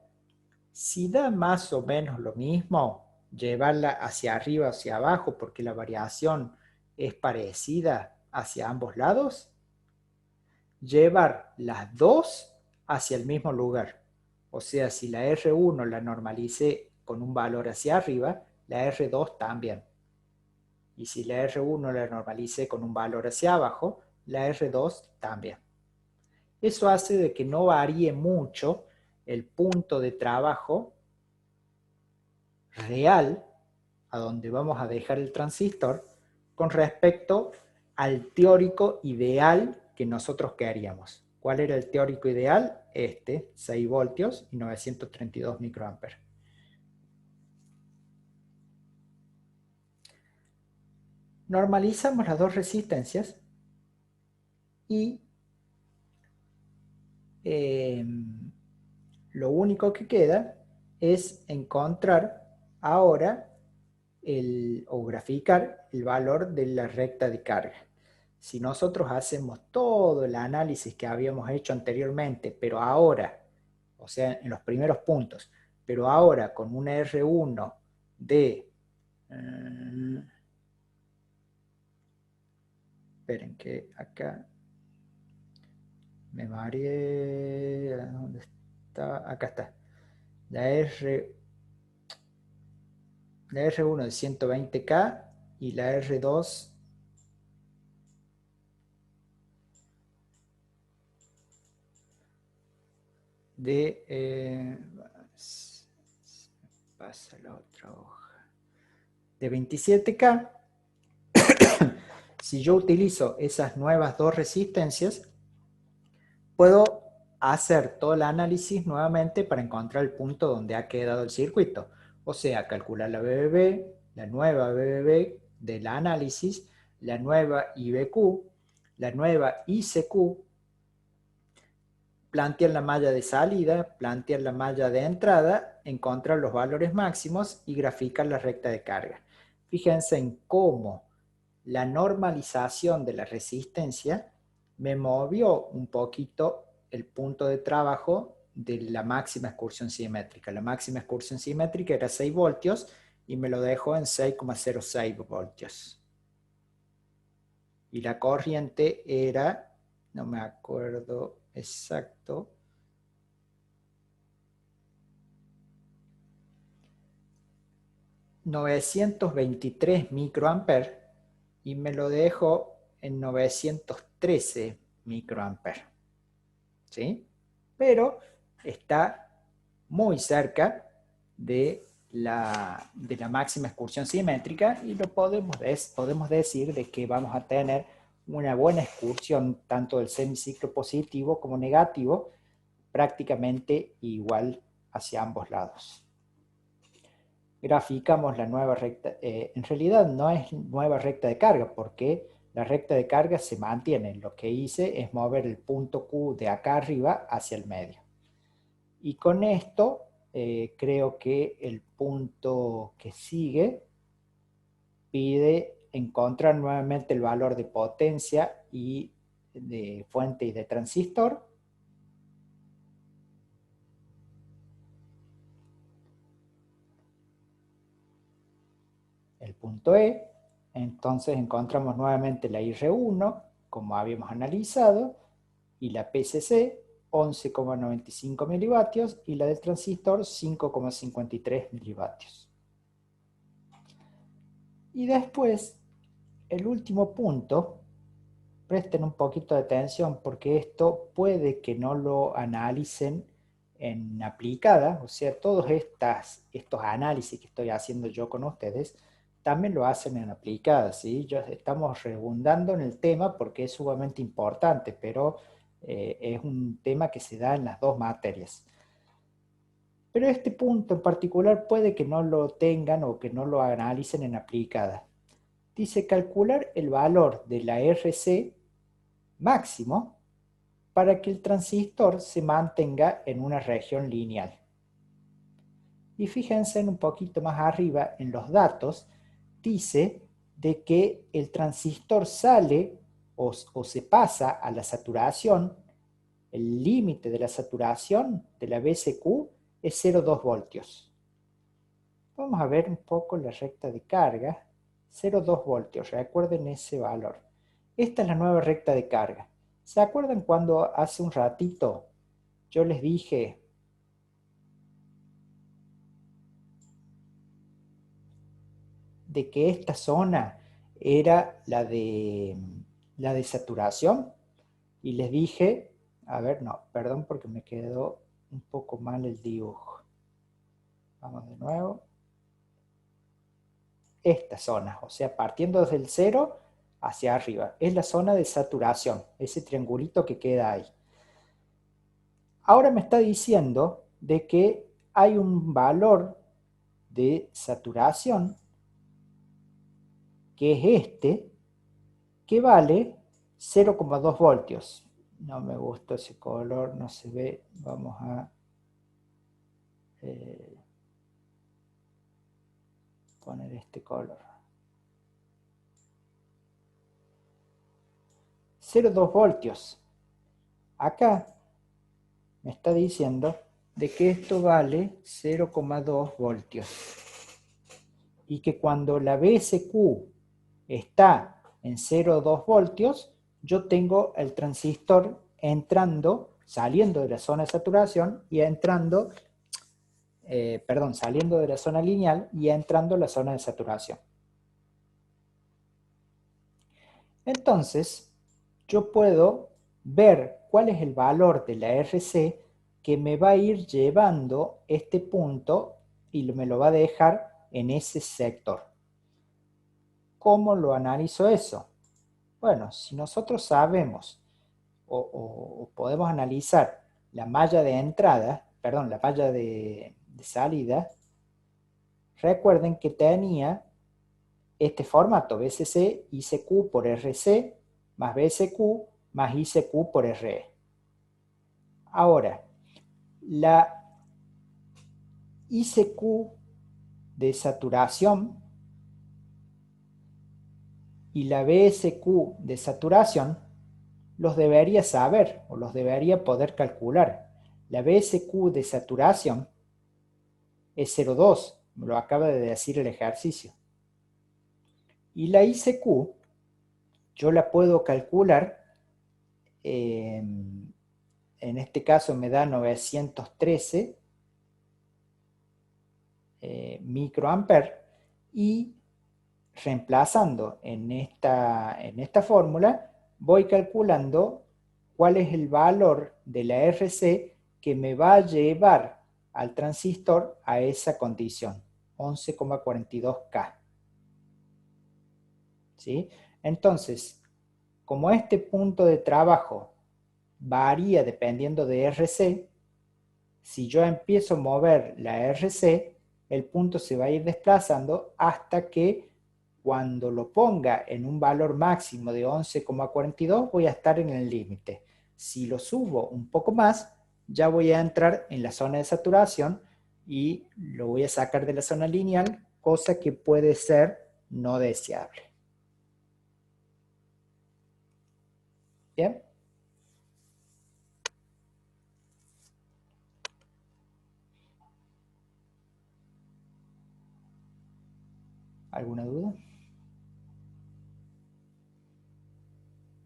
[SPEAKER 1] si da más o menos lo mismo llevarla hacia arriba o hacia abajo porque la variación es parecida hacia ambos lados, llevar las dos hacia el mismo lugar. O sea, si la R1 la normalicé con un valor hacia arriba, la R2 también. Y si la R1 la normalicé con un valor hacia abajo, la R2 también. Eso hace de que no varíe mucho el punto de trabajo real a donde vamos a dejar el transistor con respecto al teórico ideal que nosotros queríamos. ¿Cuál era el teórico ideal? 6 voltios y 932 microamperes. Normalizamos las dos resistencias y lo único que queda es encontrar ahora o graficar el valor de la recta de carga. Si nosotros hacemos todo el análisis que habíamos hecho anteriormente, pero ahora, o sea, en los primeros puntos, pero ahora con una R1 de... esperen que acá me mareé. ¿Dónde está? Acá está. La R1 de 120K y la R2 de... pasa la otra hoja. De 27K. Si yo utilizo esas nuevas dos resistencias, puedo hacer todo el análisis nuevamente para encontrar el punto donde ha quedado el circuito. O sea, calcular la BBB, la nueva BBB del análisis, la nueva IBQ, la nueva ICQ, plantear la malla de salida, plantear la malla de entrada, encontrar los valores máximos y graficar la recta de carga. Fíjense en cómo la normalización de la resistencia me movió un poquito el punto de trabajo de la máxima excursión simétrica. La máxima excursión simétrica era 6 voltios y me lo dejó en 6,06 voltios. Y la corriente era, no me acuerdo exacto, $923 microamperes, y me lo dejo en 913 microamperes. ¿Sí? Pero está muy cerca de la máxima excursión simétrica, y podemos decir de que vamos a tener una buena excursión tanto del semiciclo positivo como negativo, prácticamente igual hacia ambos lados. graficamos la nueva recta. En realidad no es nueva recta de carga porque la recta de carga se mantiene. Lo que hice es mover el punto Q de acá arriba hacia el medio. Y con esto creo que el punto que sigue pide encontrar nuevamente el valor de potencia y de fuente y de transistor. El punto E. Entonces encontramos nuevamente la IR1, como habíamos analizado, y la PCC, 11,95 milivatios, y la del transistor, 5,53 milivatios. Y después, el último punto, presten un poquito de atención porque esto puede que no lo analicen en aplicada, o sea, todos estos análisis que estoy haciendo yo con ustedes, también lo hacen en aplicada, ¿sí? Estamos redundando en el tema porque es sumamente importante, pero es un tema que se da en las dos materias. Pero este punto en particular puede que no lo tengan o que no lo analicen en aplicada. Dice calcular el valor de la RC máximo para que el transistor se mantenga en una región lineal. Y fíjense un poquito más arriba en los datos, dice de que el transistor sale o se pasa a la saturación, el límite de la saturación de la BSQ es 0,2 voltios. Vamos a ver un poco la recta de carga, 0,2 voltios, recuerden ese valor. Esta es la nueva recta de carga. ¿Se acuerdan cuando hace un ratito yo les dije de que esta zona era la de saturación? Y les dije, a ver, no, perdón porque me quedó un poco mal el dibujo. Vamos de nuevo. Esta zona, o sea, partiendo desde el 0 hacia arriba, es la zona de saturación, ese triangulito que queda ahí. Ahora me está diciendo de que hay un valor de saturación, que es este, que vale 0,2 voltios. No me gusta ese color, no se ve. Vamos a poner este color. 0,2 voltios. Acá me está diciendo de que esto vale 0,2 voltios. Y que cuando la BSQ está en 0,2 voltios, yo tengo el transistor entrando, saliendo de la zona de saturación y entrando, saliendo de la zona lineal y entrando a la zona de saturación. Entonces, yo puedo ver cuál es el valor de la RC que me va a ir llevando este punto y me lo va a dejar en ese sector. ¿Cómo lo analizo eso? Bueno, si nosotros sabemos o podemos analizar la malla de entrada, perdón, la malla de salida, recuerden que tenía este formato, BCC, ICQ por RC, más BSQ, más ICQ por RE. Ahora, la ICQ de saturación y la BSQ de saturación los debería saber o los debería poder calcular. La BSQ de saturación es 0,2, me lo acaba de decir el ejercicio. Y la ICQ yo la puedo calcular, en este caso me da 913 microamperes, y reemplazando en esta fórmula voy calculando cuál es el valor de la RC que me va a llevar al transistor a esa condición, 11,42K. ¿Sí? Entonces, como este punto de trabajo varía dependiendo de RC, si yo empiezo a mover la RC, el punto se va a ir desplazando hasta que cuando lo ponga en un valor máximo de 11,42 voy a estar en el límite. Si lo subo un poco más, ya voy a entrar en la zona de saturación y lo voy a sacar de la zona lineal, cosa que puede ser no deseable. ¿Bien? ¿Alguna duda?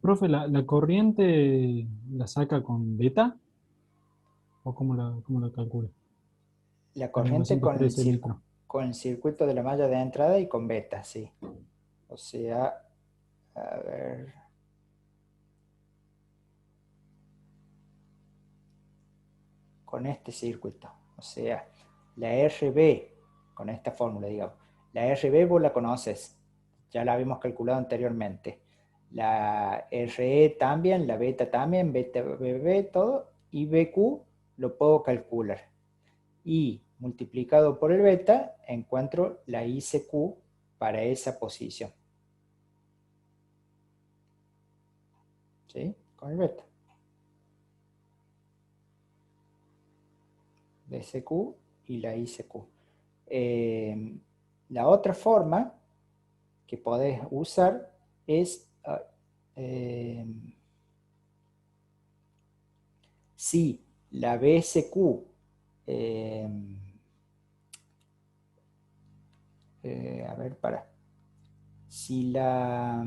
[SPEAKER 2] Profe, ¿la corriente la saca con beta? ¿O cómo la calcula?
[SPEAKER 1] La
[SPEAKER 2] La
[SPEAKER 1] corriente
[SPEAKER 2] 913 micro.
[SPEAKER 1] con el circuito de la malla de entrada y con beta, sí. O sea, a ver, con este circuito. O sea, la RB, con esta fórmula, digamos. La RB vos la conoces, ya la habíamos calculado anteriormente. La RE también, la beta también, beta BB, todo. Y BQ lo puedo calcular. Y multiplicado por el beta, encuentro la ICQ para esa posición. ¿Sí? Con el beta. BCQ y la ICQ. La otra forma que podés usar es si la BSQ a ver, si la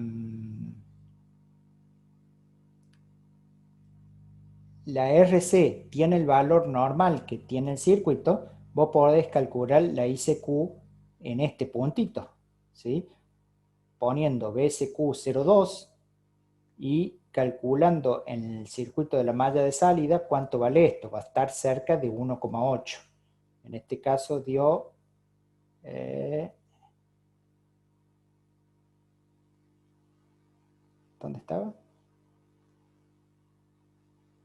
[SPEAKER 1] RC tiene el valor normal que tiene el circuito, vos podés calcular la ICQ en este puntito, ¿sí? Poniendo BSQ 02 y calculando en el circuito de la malla de salida cuánto vale esto. Va a estar cerca de 1,8. En este caso dio... ¿dónde estaba?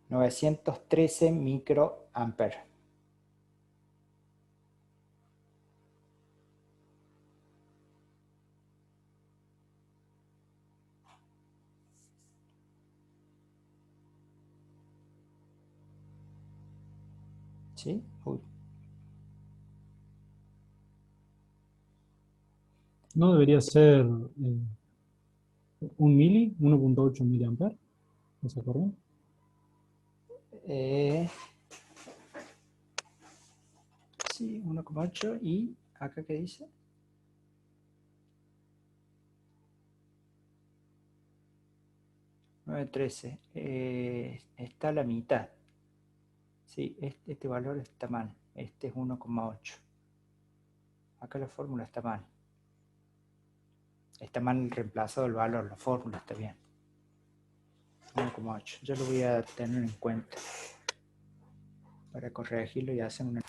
[SPEAKER 1] 913 microamperes. ¿Sí? Uy.
[SPEAKER 2] ¿No debería ser un mili, 1.8 miliamperes, esa corriente?
[SPEAKER 1] Sí, 1,8 y acá qué dice. 913. Está a la mitad. Sí, este valor está mal. Este es 1,8. Acá la fórmula está mal. Está mal reemplazado el valor, la fórmula está bien. 1,8. Yo lo voy a tener en cuenta para corregirlo y hacer una...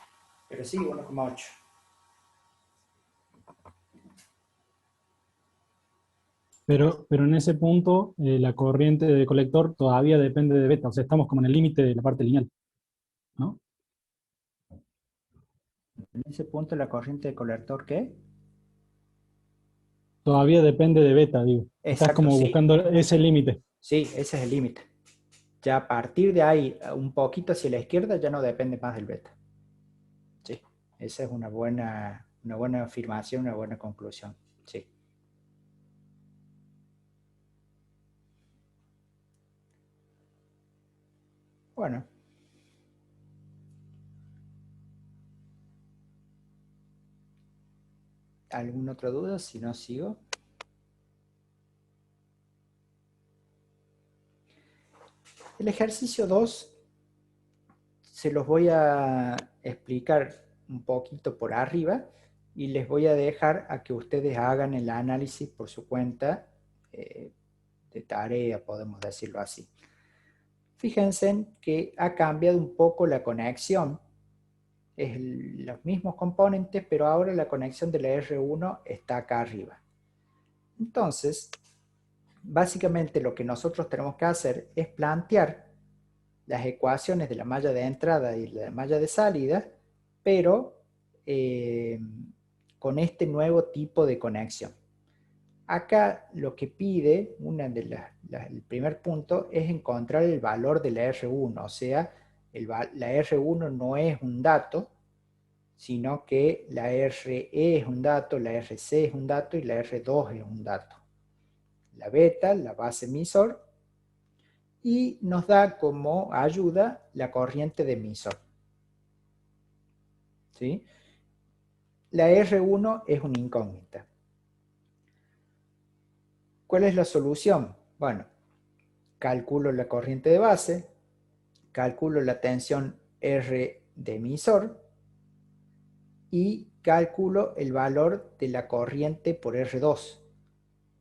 [SPEAKER 1] Pero sí, 1,8.
[SPEAKER 2] Pero en ese punto, la corriente de colector todavía depende de beta. O sea, estamos como en el límite de la parte lineal, ¿no?
[SPEAKER 1] En ese punto la corriente de colector, ¿qué?
[SPEAKER 2] Todavía depende de beta, digo. Estás
[SPEAKER 1] Exacto,
[SPEAKER 2] como
[SPEAKER 1] sí.
[SPEAKER 2] buscando ese límite.
[SPEAKER 1] Sí, ese es el límite. Ya a partir de ahí, un poquito hacia la izquierda, ya no depende más del beta. Sí, esa es una buena afirmación, una buena conclusión. Sí. Bueno. ¿Alguna otra duda? Si no, sigo. El ejercicio 2 se los voy a explicar un poquito por arriba y les voy a dejar a que ustedes hagan el análisis por su cuenta de tarea, podemos decirlo así. Fíjense que ha cambiado un poco la conexión. Es los mismos componentes, pero ahora la conexión de la R1 está acá arriba. Entonces, básicamente lo que nosotros tenemos que hacer es plantear las ecuaciones de la malla de entrada y la malla de salida, pero con este nuevo tipo de conexión. Acá lo que pide, el primer punto, es encontrar el valor de la R1, o sea, la R1 no es un dato, sino que la RE es un dato, la RC es un dato y la R2 es un dato. La beta, la base emisor, y nos da como ayuda la corriente de emisor. ¿Sí? La R1 es una incógnita. ¿Cuál es la solución? Bueno, calculo la corriente de base, calculo la tensión R de emisor y calculo el valor de la corriente por R2.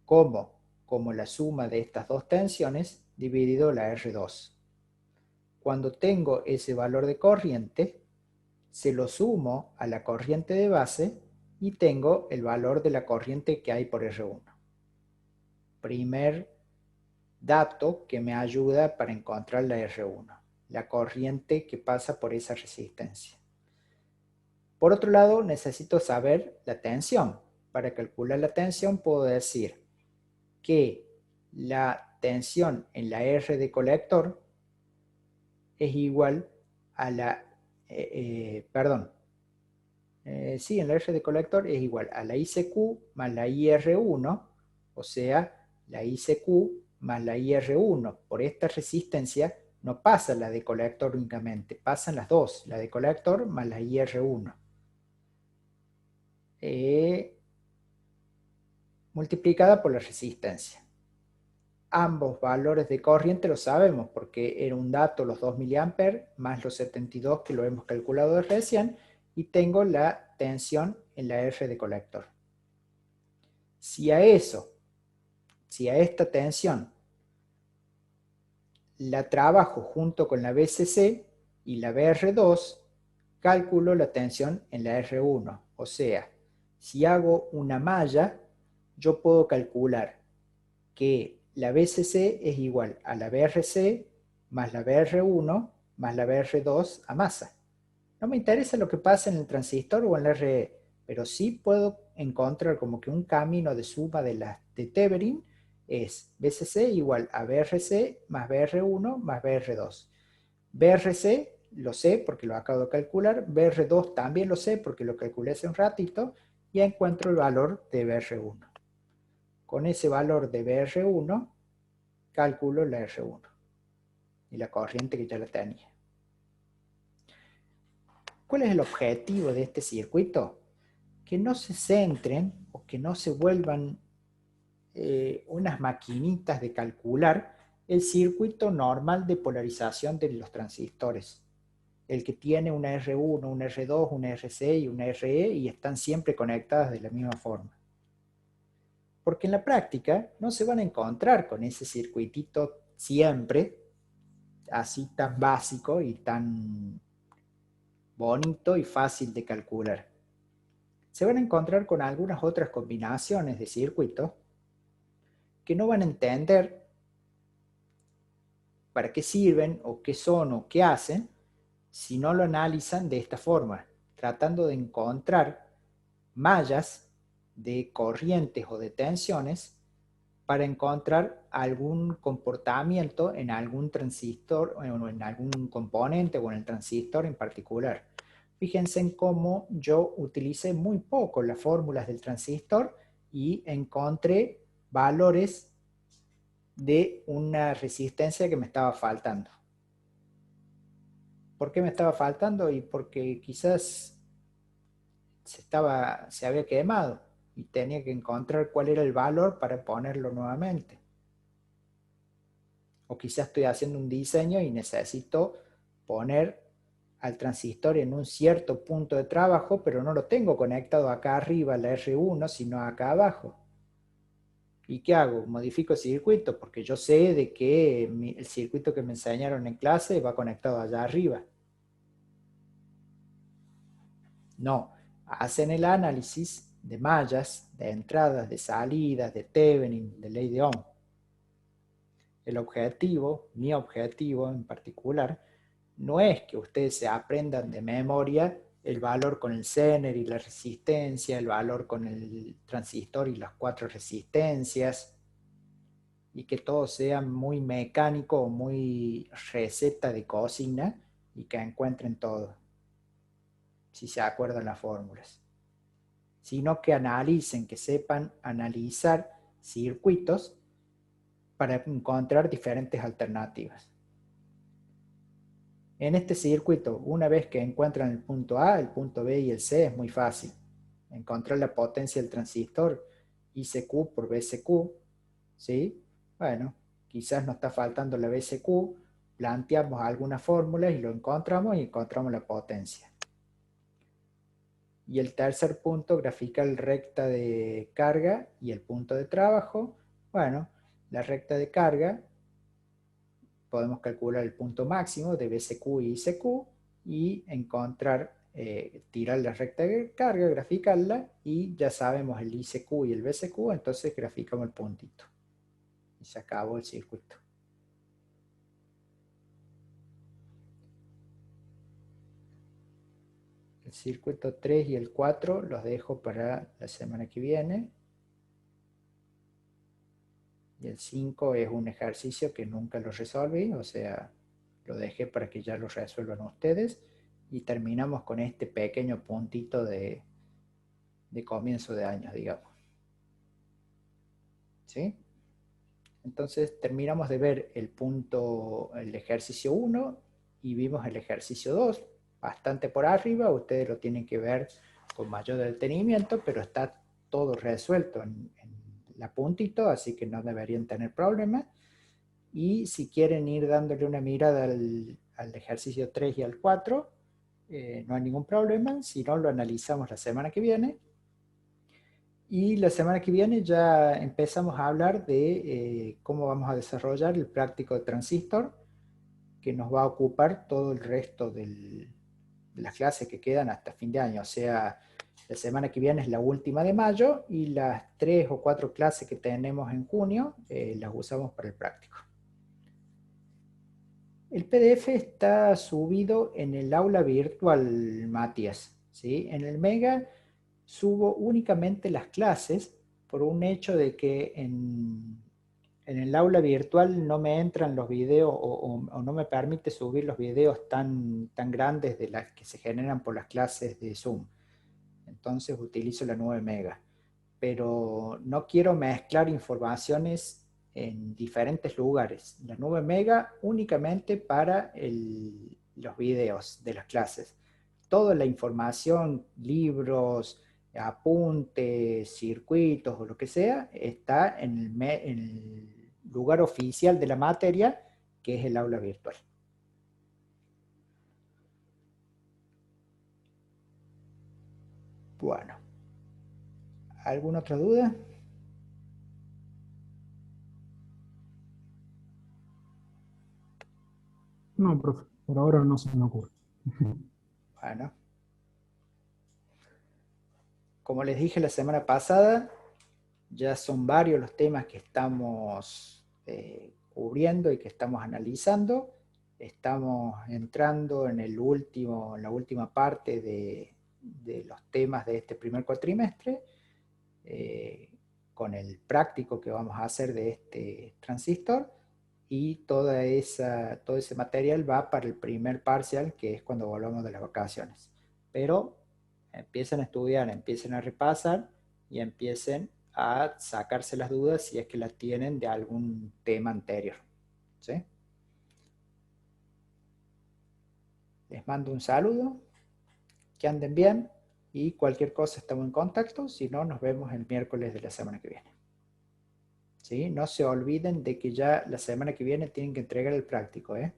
[SPEAKER 1] ¿Cómo? Como la suma de estas dos tensiones dividido la R2. Cuando tengo ese valor de corriente, se lo sumo a la corriente de base y tengo el valor de la corriente que hay por R1. Primer dato que me ayuda para encontrar la R1, la corriente que pasa por esa resistencia. Por otro lado, necesito saber la tensión. Para calcular la tensión puedo decir que la tensión en la R de colector es igual a la, sí, en la R de colector es igual a la ICQ más la IR1, o sea, la ICQ más la IR1. Por esta resistencia no pasa la de colector únicamente, pasan las dos, la de colector más la IR1. Multiplicada por la resistencia. Ambos valores de corriente lo sabemos porque era un dato los 2 mA más los 72 que lo hemos calculado recién y tengo la tensión en la R de colector. Si a esta tensión la trabajo junto con la BCC y la BR2, calculo la tensión en la R1. O sea, si hago una malla, yo puedo calcular que la BCC es igual a la BRC más la BR1 más la BR2 a masa. No me interesa lo que pasa en el transistor o en la RE, pero sí puedo encontrar como que un camino de suma de Thevenin es BCC igual a BRC más BR1 más BR2. BRC lo sé porque lo acabo de calcular, BR2 también lo sé porque lo calculé hace un ratito, y encuentro el valor de BR1. Con ese valor de BR1 calculo la R1 y la corriente que ya la tenía. ¿Cuál es el objetivo de este circuito? Que no se centren o que no se vuelvan unas maquinitas de calcular el circuito normal de polarización de los transistores. El que tiene una R1, una R2, una RC y una RE y están siempre conectadas de la misma forma. Porque en la práctica no se van a encontrar con ese circuitito siempre así tan básico y tan bonito y fácil de calcular. Se van a encontrar con algunas otras combinaciones de circuitos que no van a entender para qué sirven o qué son o qué hacen si no lo analizan de esta forma, tratando de encontrar mallas de corrientes o de tensiones para encontrar algún comportamiento en algún transistor o en algún componente o en el transistor en particular. Fíjense en cómo yo utilicé muy poco las fórmulas del transistor y encontré valores de una resistencia que me estaba faltando. ¿Por qué me estaba faltando? Y porque quizás se había quemado y tenía que encontrar cuál era el valor para ponerlo nuevamente. O quizás estoy haciendo un diseño y necesito poner al transistor en un cierto punto de trabajo, pero no lo tengo conectado acá arriba, la R1, sino acá abajo. ¿Y qué hago? Modifico el circuito, porque yo sé de que el circuito que me enseñaron en clase va conectado allá arriba. No, hacen el análisis de mallas, de entradas, de salidas, de Thevenin, de ley de Ohm. El objetivo, mi objetivo en particular, no es que ustedes se aprendan de memoria el valor con el Zener y la resistencia, el valor con el transistor y las 4 resistencias, y que todo sea muy mecánico o muy receta de cocina y que encuentren todo, si se acuerdan las fórmulas. Sino que analicen, que sepan analizar circuitos para encontrar diferentes alternativas. En este circuito, una vez que encuentran el punto A, el punto B y el C, es muy fácil. Encontrar la potencia del transistor ICQ por BCQ, ¿sí? Bueno, quizás nos está faltando la BCQ, planteamos algunas fórmulas y lo encontramos y encontramos la potencia. Y el tercer punto, graficar la recta de carga y el punto de trabajo. Bueno, la recta de carga, podemos calcular el punto máximo de BCQ y ICQ y encontrar, tirar la recta de carga, graficarla y ya sabemos el ICQ y el BCQ, entonces graficamos el puntito. Y se acabó el circuito. El circuito 3 y el 4 los dejo para la semana que viene. Y el 5 es un ejercicio que nunca lo resolví, o sea, lo dejé para que ya lo resuelvan ustedes. Y terminamos con este pequeño puntito de comienzo de año, digamos. ¿Sí? Entonces terminamos de ver el punto, el ejercicio 1 y vimos el ejercicio 2, bastante por arriba, ustedes lo tienen que ver con mayor detenimiento, pero está todo resuelto en la puntito, así que no deberían tener problemas. Y si quieren ir dándole una mirada al ejercicio 3 y al 4, no hay ningún problema, si no lo analizamos la semana que viene. Y la semana que viene ya empezamos a hablar de cómo vamos a desarrollar el práctico de transistor, que nos va a ocupar todo el resto de las clases que quedan hasta fin de año. O sea, la semana que viene es la última de mayo y las 3 o 4 clases que tenemos en junio las usamos para el práctico. El PDF está subido en el aula virtual, Matías, ¿sí? En el Mega subo únicamente las clases por un hecho de que en el aula virtual no me entran los videos o no me permite subir los videos tan grandes de las que se generan por las clases de Zoom. Entonces utilizo la nube Mega. Pero no quiero mezclar informaciones en diferentes lugares. La nube Mega únicamente para los videos de las clases. Toda la información, libros, apuntes, circuitos o lo que sea, está en el lugar oficial de la materia, que es el aula virtual. Bueno, ¿alguna otra duda?
[SPEAKER 2] No, profe, por ahora no se me ocurre.
[SPEAKER 1] Bueno, como les dije la semana pasada, ya son varios los temas que estamos cubriendo y que estamos analizando. Estamos entrando en la última parte de los temas de este primer cuatrimestre, con el práctico que vamos a hacer de este transistor, y todo ese material va para el primer parcial, que es cuando volvamos de las vacaciones. Pero empiecen a estudiar, empiecen a repasar y empiecen a sacarse las dudas si es que las tienen de algún tema anterior. ¿Sí? Les mando un saludo, que anden bien y cualquier cosa estamos en contacto, si no nos vemos el miércoles de la semana que viene. ¿Sí? No se olviden de que ya la semana que viene tienen que entregar el práctico, ¿eh?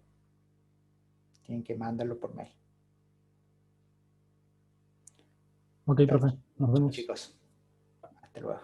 [SPEAKER 1] Tienen que mandarlo por mail.
[SPEAKER 2] Ok,
[SPEAKER 1] Chao,
[SPEAKER 2] profe, nos vemos.
[SPEAKER 1] chicos. Hasta luego.